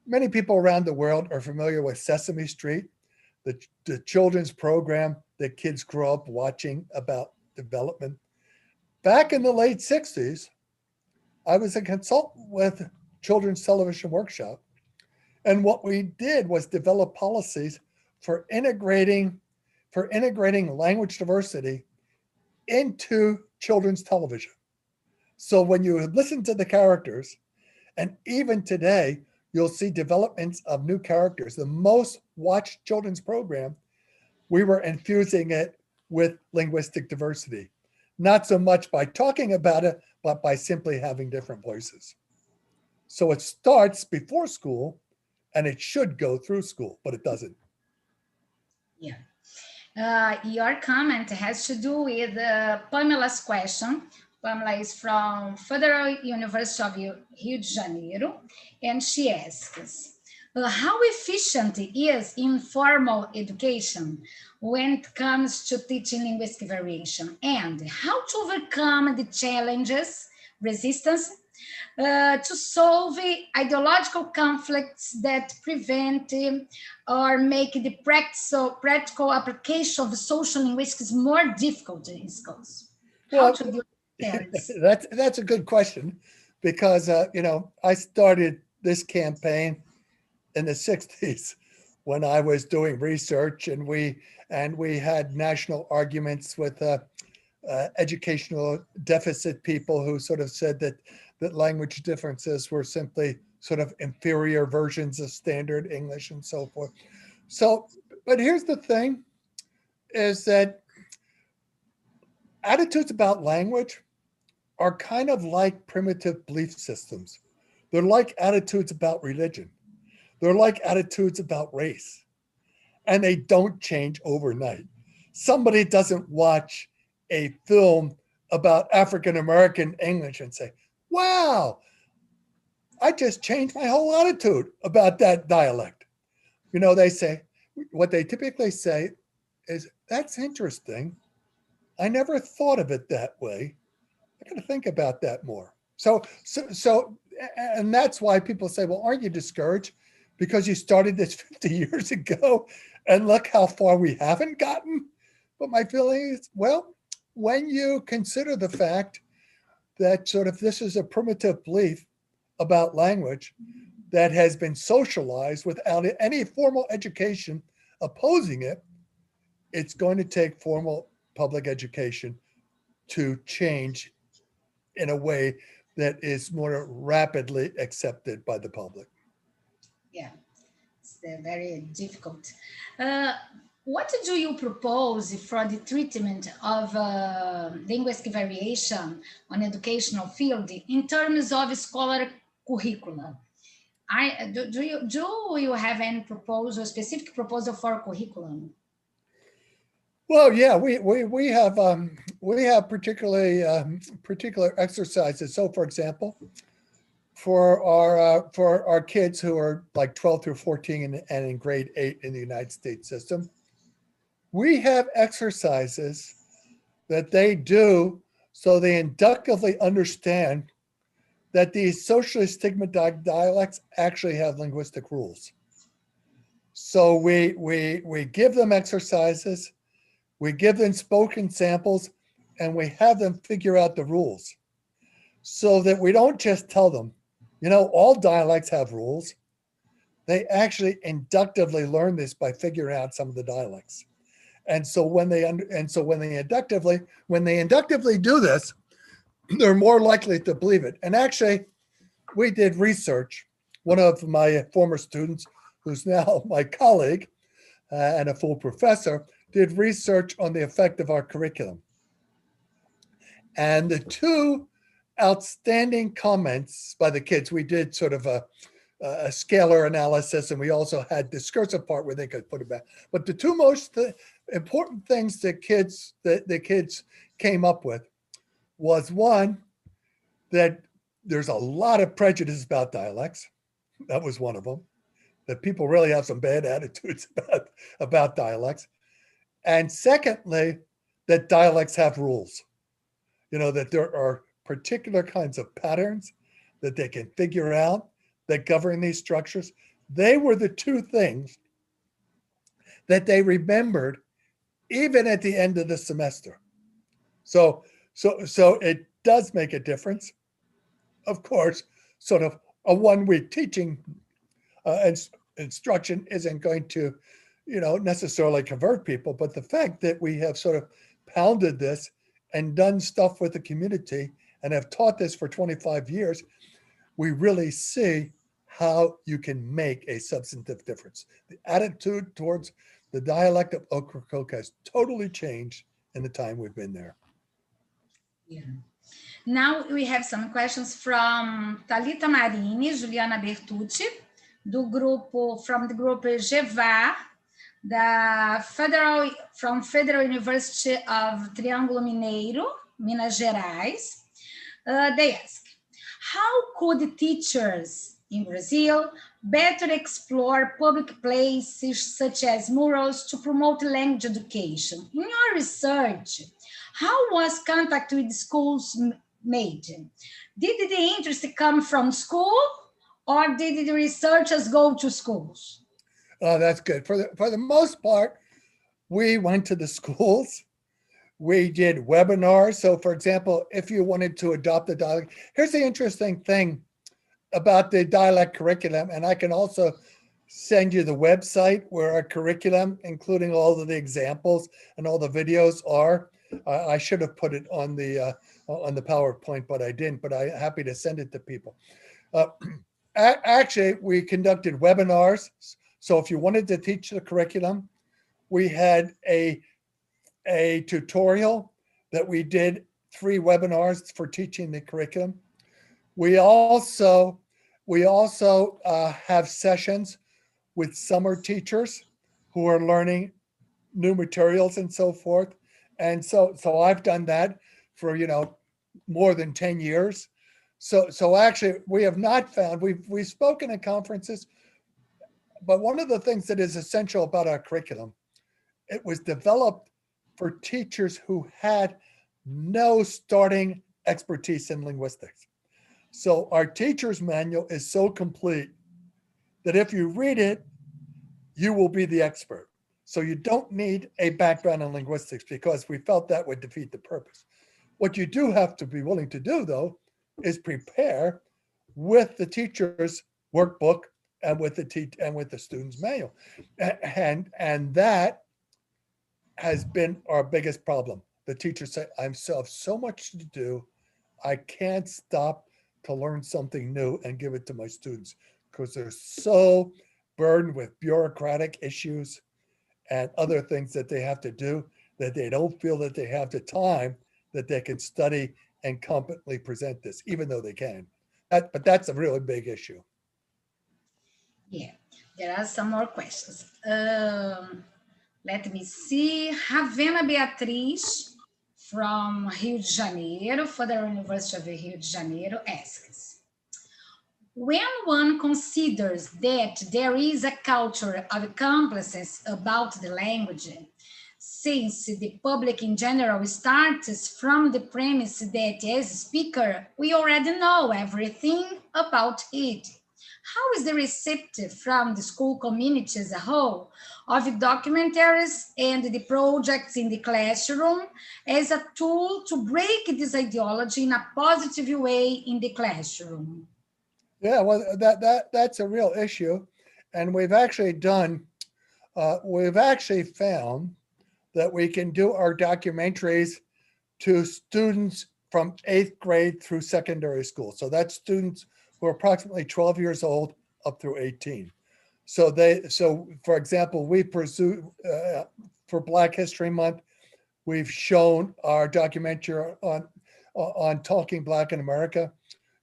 many people around the world are familiar with Sesame Street, the children's program that kids grow up watching about development. Back in the late 60s, I was a consultant with Children's Television Workshop. And what we did was develop policies for integrating language diversity into children's television. So when you listen to the characters, and even today, you'll see developments of new characters. The most watched children's program, we were infusing it with linguistic diversity. Not so much by talking about it, but by simply having different voices. So it starts before school, and it should go through school, but it doesn't. Yeah. Your comment has to do with Pamela's question. Pamela is from Federal University of Rio de Janeiro, and she asks, how efficient is informal education when it comes to teaching linguistic variation, and how to overcome the challenges, resistance, to solve ideological conflicts that prevent or make the practical application of social linguistics more difficult in schools? How to do that? That's a good question, because you know, I started this campaign in the 60s when I was doing research, and we had national arguments with educational deficit people who sort of said that language differences were simply sort of inferior versions of standard English and so forth. So, but here's the thing, is that attitudes about language are kind of like primitive belief systems. They're like attitudes about religion. They're like attitudes about race, and they don't change overnight. Somebody doesn't watch a film about African-American English and say, wow, I just changed my whole attitude about that dialect. You know, they say, what they typically say is, that's interesting. I never thought of it that way. I got to think about that more. So, and that's why people say, well, aren't you discouraged because you started this 50 years ago and look how far we haven't gotten? But my feeling is, well, when you consider the fact that sort of this is a primitive belief about language that has been socialized without any formal education opposing it. It's going to take formal public education to change in a way that is more rapidly accepted by the public. Yeah, it's very difficult. What do you propose for the treatment of linguistic variation on educational field in terms of scholar curricula? Do you have any proposal, specific proposal for curriculum? Well, yeah, we have particular exercises. So, for example, for our kids who are like 12 through 14 and in grade 8 in the United States system, we have exercises that they do so they inductively understand that these socially stigmatized dialects actually have linguistic rules. So we give them exercises, we give them spoken samples, and we have them figure out the rules so that we don't just tell them, all dialects have rules. They actually inductively learn this by figuring out some of the dialects. And so when they inductively do this, they're more likely to believe it. And actually, we did research. One of my former students, who's now my colleague and a full professor, did research on the effect of our curriculum. And the two outstanding comments by the kids, we did sort of a scalar analysis, and we also had discursive part where they could put it back. But the two most important things that the kids came up with was, one, that there's a lot of prejudice about dialects. That was one of them, that people really have some bad attitudes about dialects. And secondly, that dialects have rules, that there are particular kinds of patterns that they can figure out that govern these structures. They were the two things that they remembered even at the end of the semester. So it does make a difference. Of course, sort of a 1-week teaching instruction isn't going to, necessarily convert people, but the fact that we have sort of pounded this and done stuff with the community and have taught this for 25 years, we really see how you can make a substantive difference. The attitude towards the dialect of Ocracoke has totally changed in the time we've been there. Yeah. Now we have some questions from Thalita Marini, Juliana Bertucci, from the group GEVA, from Federal University of Triângulo Mineiro, Minas Gerais. They ask, how could teachers in Brazil better explore public places such as murals to promote language education? In your research, how was contact with schools made? Did the interest come from school, or did the researchers go to schools? Oh, that's good. For the most part, we went to the schools. We did webinars. So, for example, if you wanted to adopt a dialect, here's the interesting thing about the dialect curriculum, and I can also send you the website where our curriculum, including all of the examples and all the videos, are. I should have put it on the PowerPoint, but I didn't. But I'm happy to send it to people. Actually, we conducted webinars. So if you wanted to teach the curriculum, we had a tutorial that we did 3 webinars for teaching the curriculum. We also have sessions with summer teachers who are learning new materials and so forth. And so I've done that for, more than 10 years. So actually we have not found, we've spoken at conferences, but one of the things that is essential about our curriculum, it was developed for teachers who had no starting expertise in linguistics. So our teacher's manual is so complete that if you read it, you will be the expert. So you don't need a background in linguistics because we felt that would defeat the purpose. What you do have to be willing to do, though, is prepare with the teacher's workbook and with the student's manual, and that has been our biggest problem. The teachers say, "I still have so much to do. I can't stop to learn something new and give it to my students because they're so burdened with bureaucratic issues and other things that they have to do that they don't feel that they have the time that they can study and competently present this, even though they can." But that's a really big issue. Yeah, there are some more questions. Let me see. Ravena Beatriz from Rio de Janeiro, Federal University of Rio de Janeiro, asks, when one considers that there is a culture of complacence about the language, since the public in general starts from the premise that as a speaker, we already know everything about it, how is the reception from the school community as a whole of documentaries and the projects in the classroom as a tool to break this ideology in a positive way in the classroom? Yeah, well, that's a real issue. And we've actually found that we can do our documentaries to students from 8th grade through secondary school. So that's students who are approximately 12 years old up through 18. So for example, we pursue for Black History Month, we've shown our documentary on Talking Black in America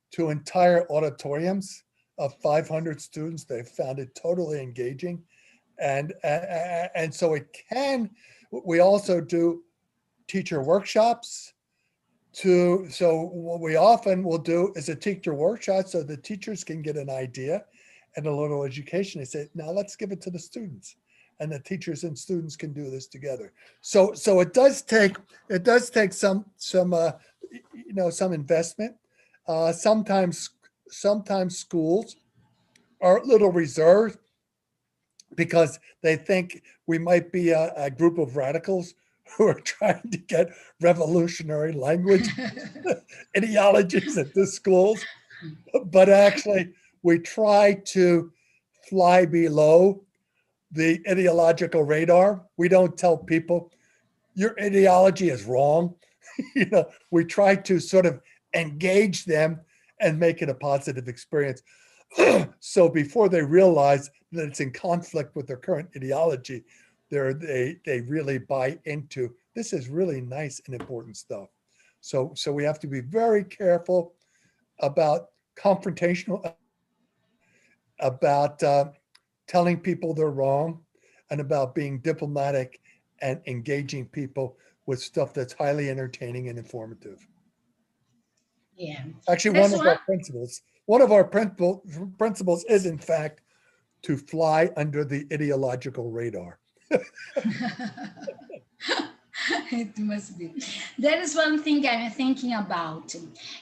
to entire auditoriums of 500 students. They found it totally engaging. And so we also do teacher workshops so what we often will do is a teacher workshop so the teachers can get an idea and a little education. They say, now let's give it to the students, and the teachers and students can do this together. So it does take some investment. Sometimes schools are a little reserved because they think we might be a group of radicals who are trying to get revolutionary language ideologies at the schools. But actually, we try to fly below the ideological radar. We don't tell people, your ideology is wrong. We try to sort of engage them and make it a positive experience. So before they realize that it's in conflict with their current ideology, they really buy into, this is really nice and important stuff. So we have to be very careful about confrontational, about telling people they're wrong, and about being diplomatic and engaging people with stuff that's highly entertaining and informative. Yeah. Actually, one of our principles is, in fact, to fly under the ideological radar. It must be. There is one thing I'm thinking about.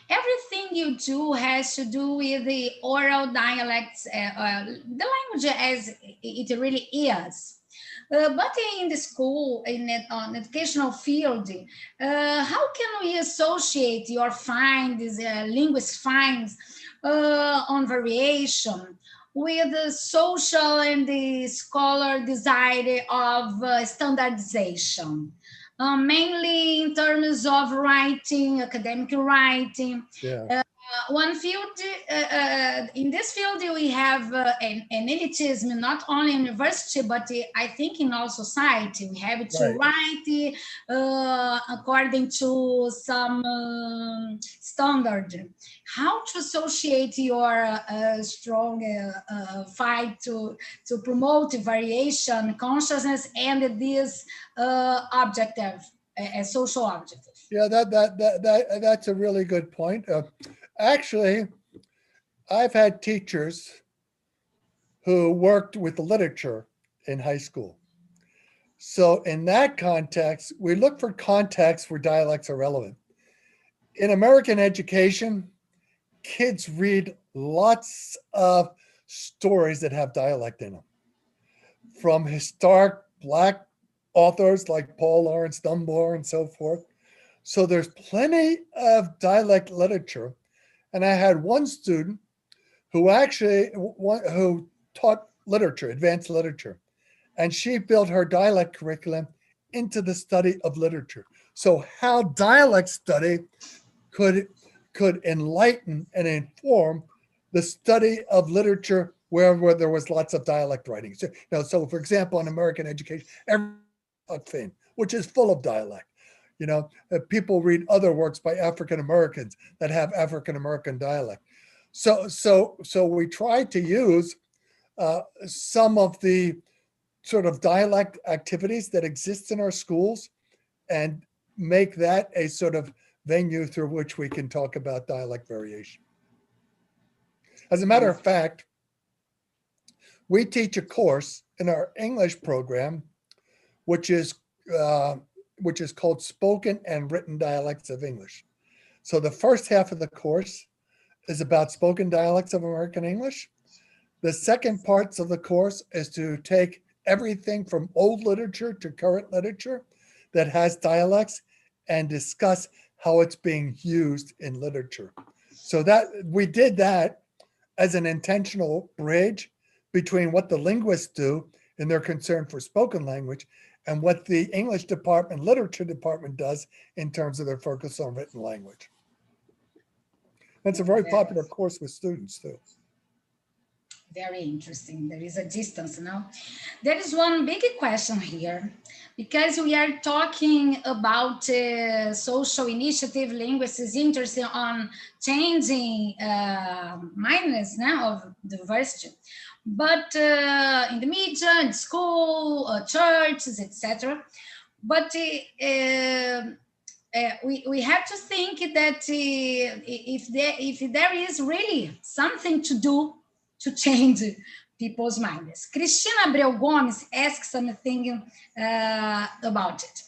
Everything you do has to do with the oral dialects, the language as it really is. But in the school, on educational field, how can we associate your findings, linguist finds on variation with the social and the scholar desire of standardization? Mainly in terms of writing, academic writing. Yeah. One field, in this field, we have an elitism, not only in university, but I think in all society. We have to write according to some standard. How to associate your strong fight to promote variation, consciousness, and this objective, social objective? Yeah, that's a really good point. Actually, I've had teachers who worked with the literature in high school. So in that context, we look for contexts where dialects are relevant. In American education, kids read lots of stories that have dialect in them, from historic Black authors like Paul Laurence Dunbar and so forth, So there's plenty of dialect literature. And I had one student who actually who taught literature, advanced literature, and she built her dialect curriculum into the study of literature. So how dialect study could enlighten and inform the study of literature where there was lots of dialect writing. So for example, in American education, every which is full of dialect. People read other works by African Americans that have African American dialect. So we try to use some of the sort of dialect activities that exist in our schools and make that a sort of venue through which we can talk about dialect variation. As a matter of fact, we teach a course in our English program, which is called Spoken and Written Dialects of English. So the first half of the course is about spoken dialects of American English. The second parts of the course is to take everything from old literature to current literature that has dialects and discuss how it's being used in literature. So that we did that as an intentional bridge between what the linguists do in their concern for spoken language and what the English department, literature department does in terms of their focus on written language. It's a very popular course with students too. Very interesting. There is a distance now. There is one big question here, because we are talking about social initiative. Linguists is interested on changing mindedness now of diversity, but in the media, in school, churches, etc. But we have to think that if there is really something to do to change people's minds. Cristina Abreu Gomes asks something about it.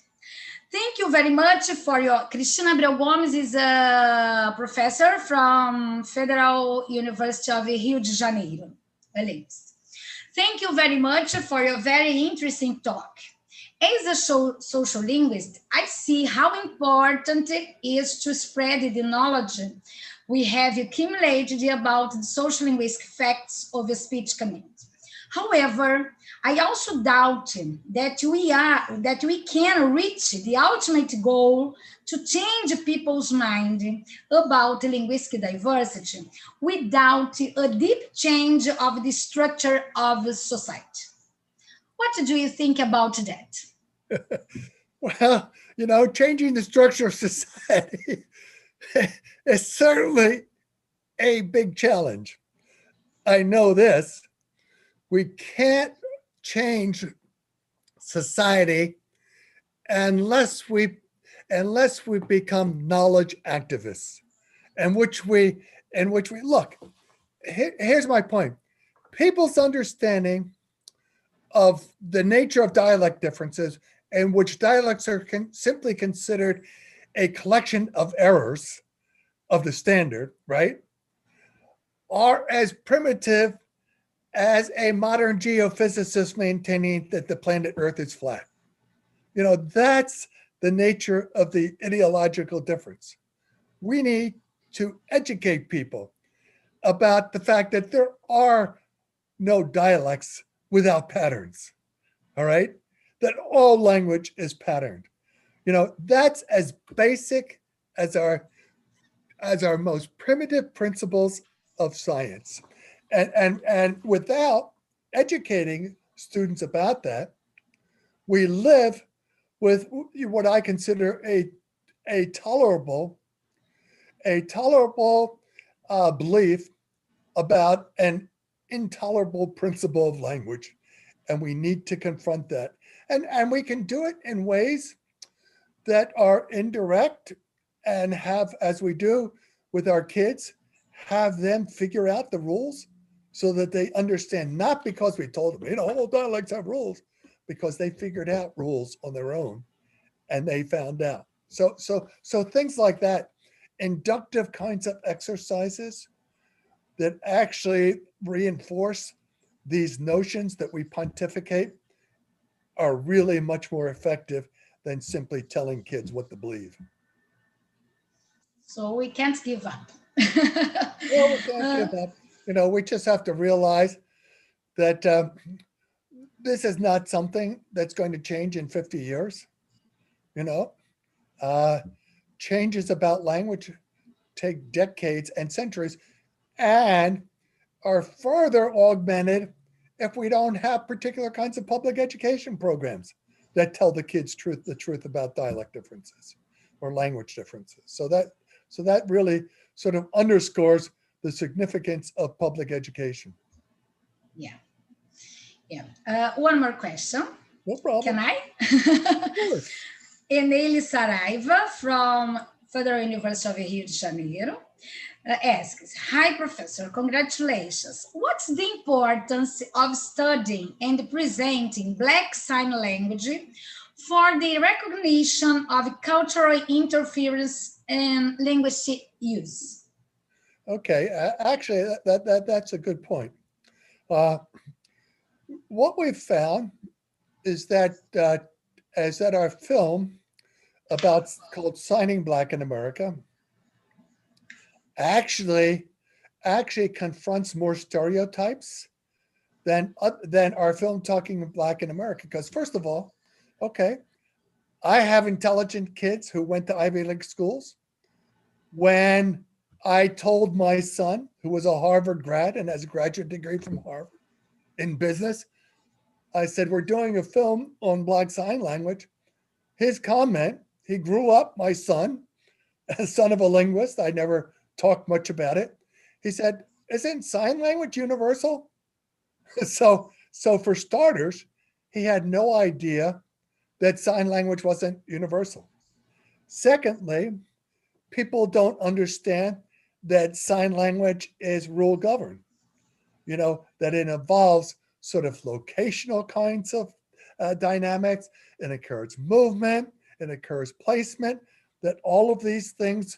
Thank you very much for your... Cristina Abreu Gomes is a professor from Federal University of Rio de Janeiro. Thank you very much for your very interesting talk. As a social linguist, I see how important it is to spread the knowledge we have accumulated about the social linguistic facts of speech community. However, I also doubt that we can reach the ultimate goal to change people's mind about linguistic diversity without a deep change of the structure of society. What do you think about that? Well, changing the structure of society is certainly a big challenge. I know this. We can't change society unless we become knowledge activists, in which we look. Here's my point. People's understanding of the nature of dialect differences, in which dialects are simply considered a collection of errors of the standard, right, are as primitive as a modern geophysicist maintaining that the planet Earth is flat. That's the nature of the ideological difference. We need to educate people about the fact that there are no dialects without patterns, all right? That all language is patterned. That's as basic as our most primitive principles of science. And without educating students about that, we live with what I consider a tolerable belief about an intolerable principle of language. And we need to confront that. And we can do it in ways that are indirect and have, as we do with our kids, have them figure out the rules so that they understand, not because we told them, all dialects have rules, because they figured out rules on their own and they found out. So things like that, inductive kinds of exercises that actually reinforce these notions that we pontificate are really much more effective than simply telling kids what to believe. So we can't give up. Well, we can't give up. You know, we just have to realize that this is not something that's going to change in 50 years. You know, changes about language take decades and centuries and are further augmented if we don't have particular kinds of public education programs that tell the kids the truth about dialect differences or language differences. So that really sort of underscores the significance of public education. Yeah. Yeah. One more question. No problem. Can I? Of course. Enele Saraiva from Federal University of Rio de Janeiro asks, hi, Professor, congratulations. What's the importance of studying and presenting Black Sign Language for the recognition of cultural interference and linguistic use? Okay, actually, that's a good point. What we've found is that our film called Signing Black in America actually confronts more stereotypes than our film Talking Black in America. Because first of all, okay, I have intelligent kids who went to Ivy League schools. When I told my son, who was a Harvard grad and has a graduate degree from Harvard in business, I said, we're doing a film on Black Sign Language. His comment, he grew up, my son, as son of a linguist. I never talked much about it. He said, isn't sign language universal? So for starters, he had no idea that sign language wasn't universal. Secondly, people don't understand that sign language is rule governed, you know, that it involves sort of locational kinds of dynamics, it occurs movement, it occurs placement, that all of these things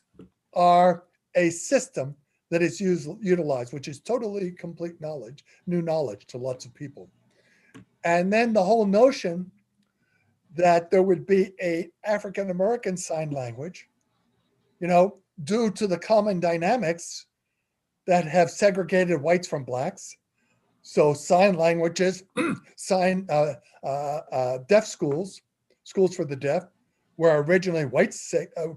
are a system that is utilized, which is totally complete knowledge, new knowledge to lots of people. And then the whole notion that there would be a African-American sign language, you know, due to the common dynamics that have segregated whites from blacks. So sign languages, deaf schools for the deaf, were originally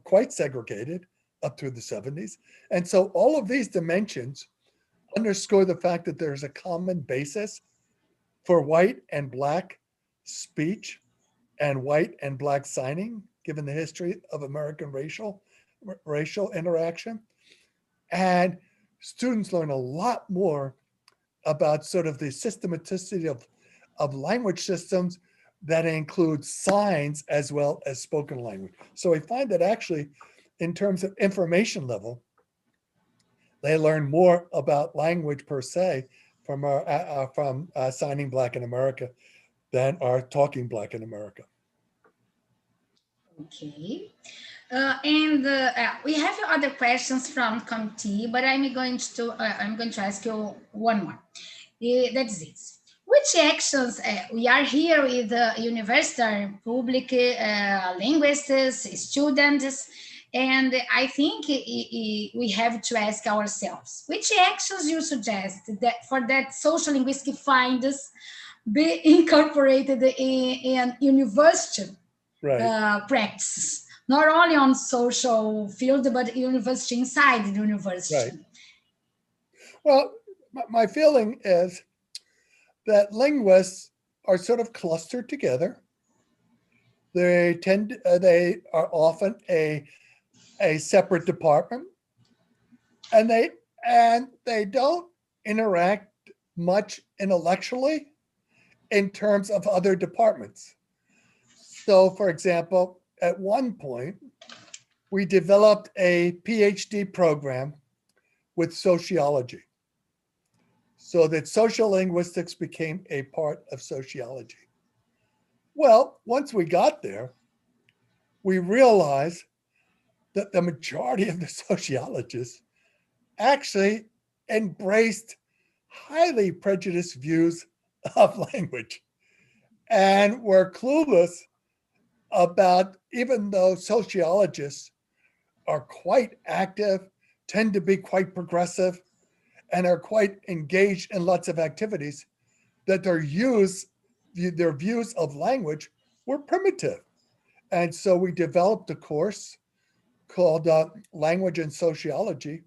quite segregated up through the 70s. And so all of these dimensions underscore the fact that there's a common basis for white and black speech and white and black signing, given the history of American racial interaction. And students learn a lot more about sort of the systematicity of language systems that include signs as well as spoken language. So we find that actually, in terms of information level, they learn more about language per se from Signing Black in America than our Talking Black in America. Okay. And we have other questions from committee, but I'm going to ask you one more. That's it. Which actions we are here with the university, public linguists, students, and I think we have to ask ourselves, which actions you suggest that for that social linguistic findings be incorporated in university practice, not only on social field, but university inside the university. Right. Well, my feeling is that linguists are sort of clustered together. They are often a separate department, and they don't interact much intellectually in terms of other departments. So, for example, at one point, we developed a PhD program with sociology, so that sociolinguistics became a part of sociology. Well, once we got there, we realized that the majority of the sociologists actually embraced highly prejudiced views of language and were clueless about, even though sociologists are quite active, tend to be quite progressive, and are quite engaged in lots of activities, that their views of language were primitive. And so we developed a course called Language and Sociology,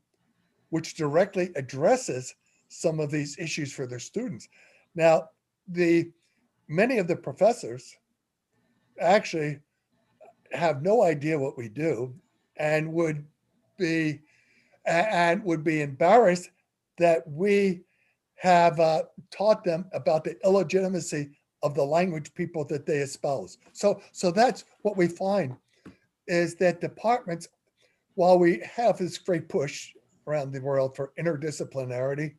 which directly addresses some of these issues for their students. Now, many of the professors actually have no idea what we do and would be embarrassed that we have taught them about the illegitimacy of the language people that they espouse. So that's what we find, is that departments, while we have this great push around the world for interdisciplinarity,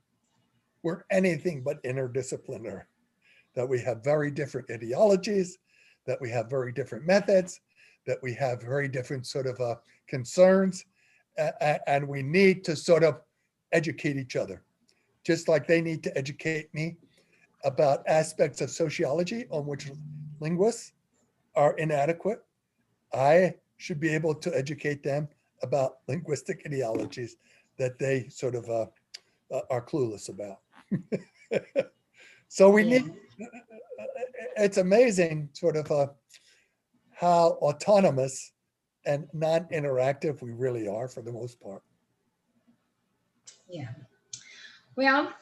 we're anything but interdisciplinary. That we have very different ideologies, that we have very different methods, that we have very different sort of concerns, and we need to sort of educate each other. Just like they need to educate me about aspects of sociology on which linguists are inadequate, I should be able to educate them about linguistic ideologies that they sort of are clueless about. So we need, it's amazing sort of how autonomous and non-interactive we really are for the most part. Yeah. Well,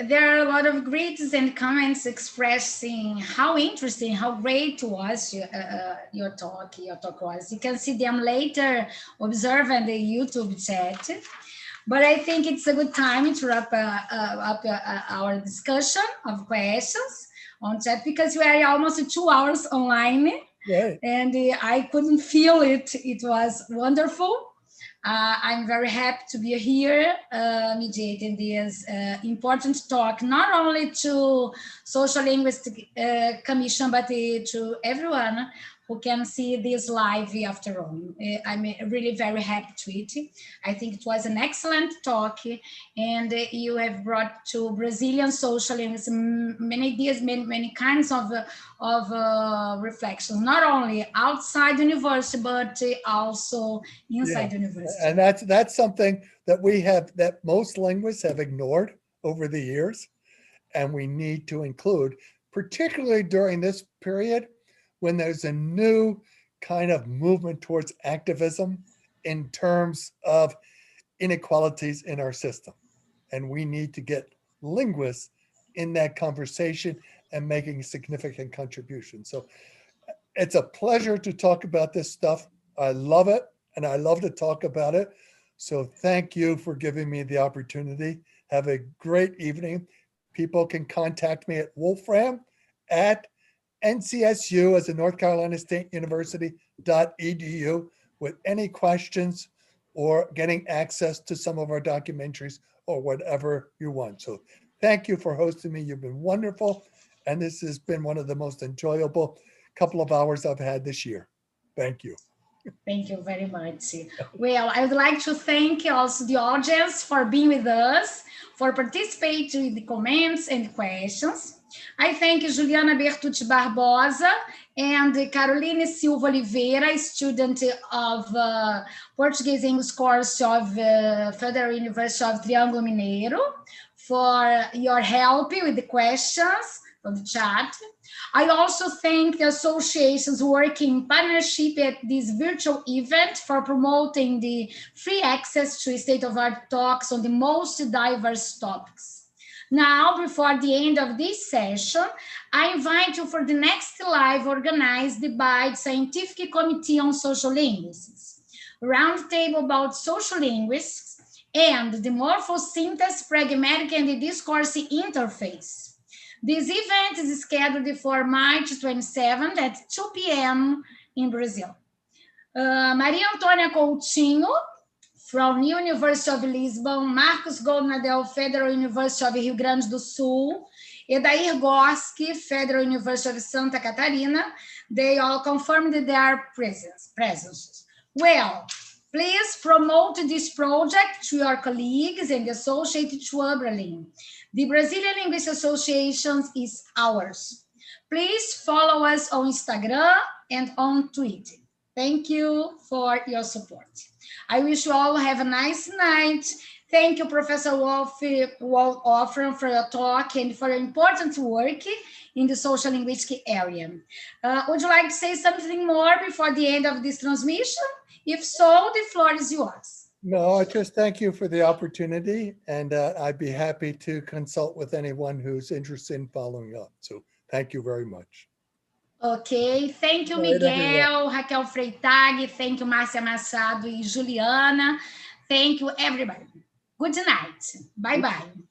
there are a lot of greets and comments expressing how interesting, how great was your talk was. You can see them later, observe in the YouTube chat. But I think it's a good time to wrap up our discussion of questions on chat, because we are almost 2 hours online. Right. And I couldn't feel it. It was wonderful. I'm very happy to be here mediating this important talk, not only to Sociolinguistic Commission, but to everyone who can see this live after all. I'm really very happy to it. I think it was an excellent talk, and you have brought to Brazilian socialism many ideas, many kinds of reflections, not only outside the university, but also inside the university. And that's something that that most linguists have ignored over the years, and we need to include, particularly during this period, when there's a new kind of movement towards activism in terms of inequalities in our system. And we need to get linguists in that conversation and making significant contributions. So it's a pleasure to talk about this stuff. I love it, and I love to talk about it. So thank you for giving me the opportunity. Have a great evening. People can contact me at Wolfram at NCSU as a North Carolina State University.edu with any questions or getting access to some of our documentaries or whatever you want. So thank you for hosting me. You've been wonderful. And this has been one of the most enjoyable couple of hours I've had this year. Thank you. Thank you very much. Well, I would like to thank also the audience for being with us, for participating in the comments and questions. I thank Juliana Bertucci Barbosa and Caroline Silva Oliveira, student of Portuguese English course of Federal University of Triângulo Mineiro, for your help with the questions from the chat. I also thank the associations working in partnership at this virtual event for promoting the free access to state-of-the-art talks on the most diverse topics. Now, before the end of this session, I invite you for the next live organized by the Scientific Committee on Social Linguistics, roundtable about social linguistics, and the morphosynthesis, pragmatic, and the discourse interface. This event is scheduled for March 27th at 2 p.m. in Brazil. Maria Antônia Coutinho, from New University of Lisbon, Marcos Goldnadel, Federal University of Rio Grande do Sul, Edair Gorski, Federal University of Santa Catarina, they all confirmed their presence. Well, please promote this project to your colleagues and associated to Abralin. The Brazilian Linguistic Association is ours. Please follow us on Instagram and on Twitter. Thank you for your support. I wish you all have a nice night. Thank you, Professor Walt Wolfram, for your talk and for your important work in the sociolinguistic area. Would you like to say something more before the end of this transmission? If so, the floor is yours. No, I just thank you for the opportunity, and I'd be happy to consult with anyone who's interested in following up. So thank you very much. Ok, thank you, Miguel, Raquel Freitag, thank you, Márcia Machado e Juliana. Thank you, everybody. Good night. Bye-bye.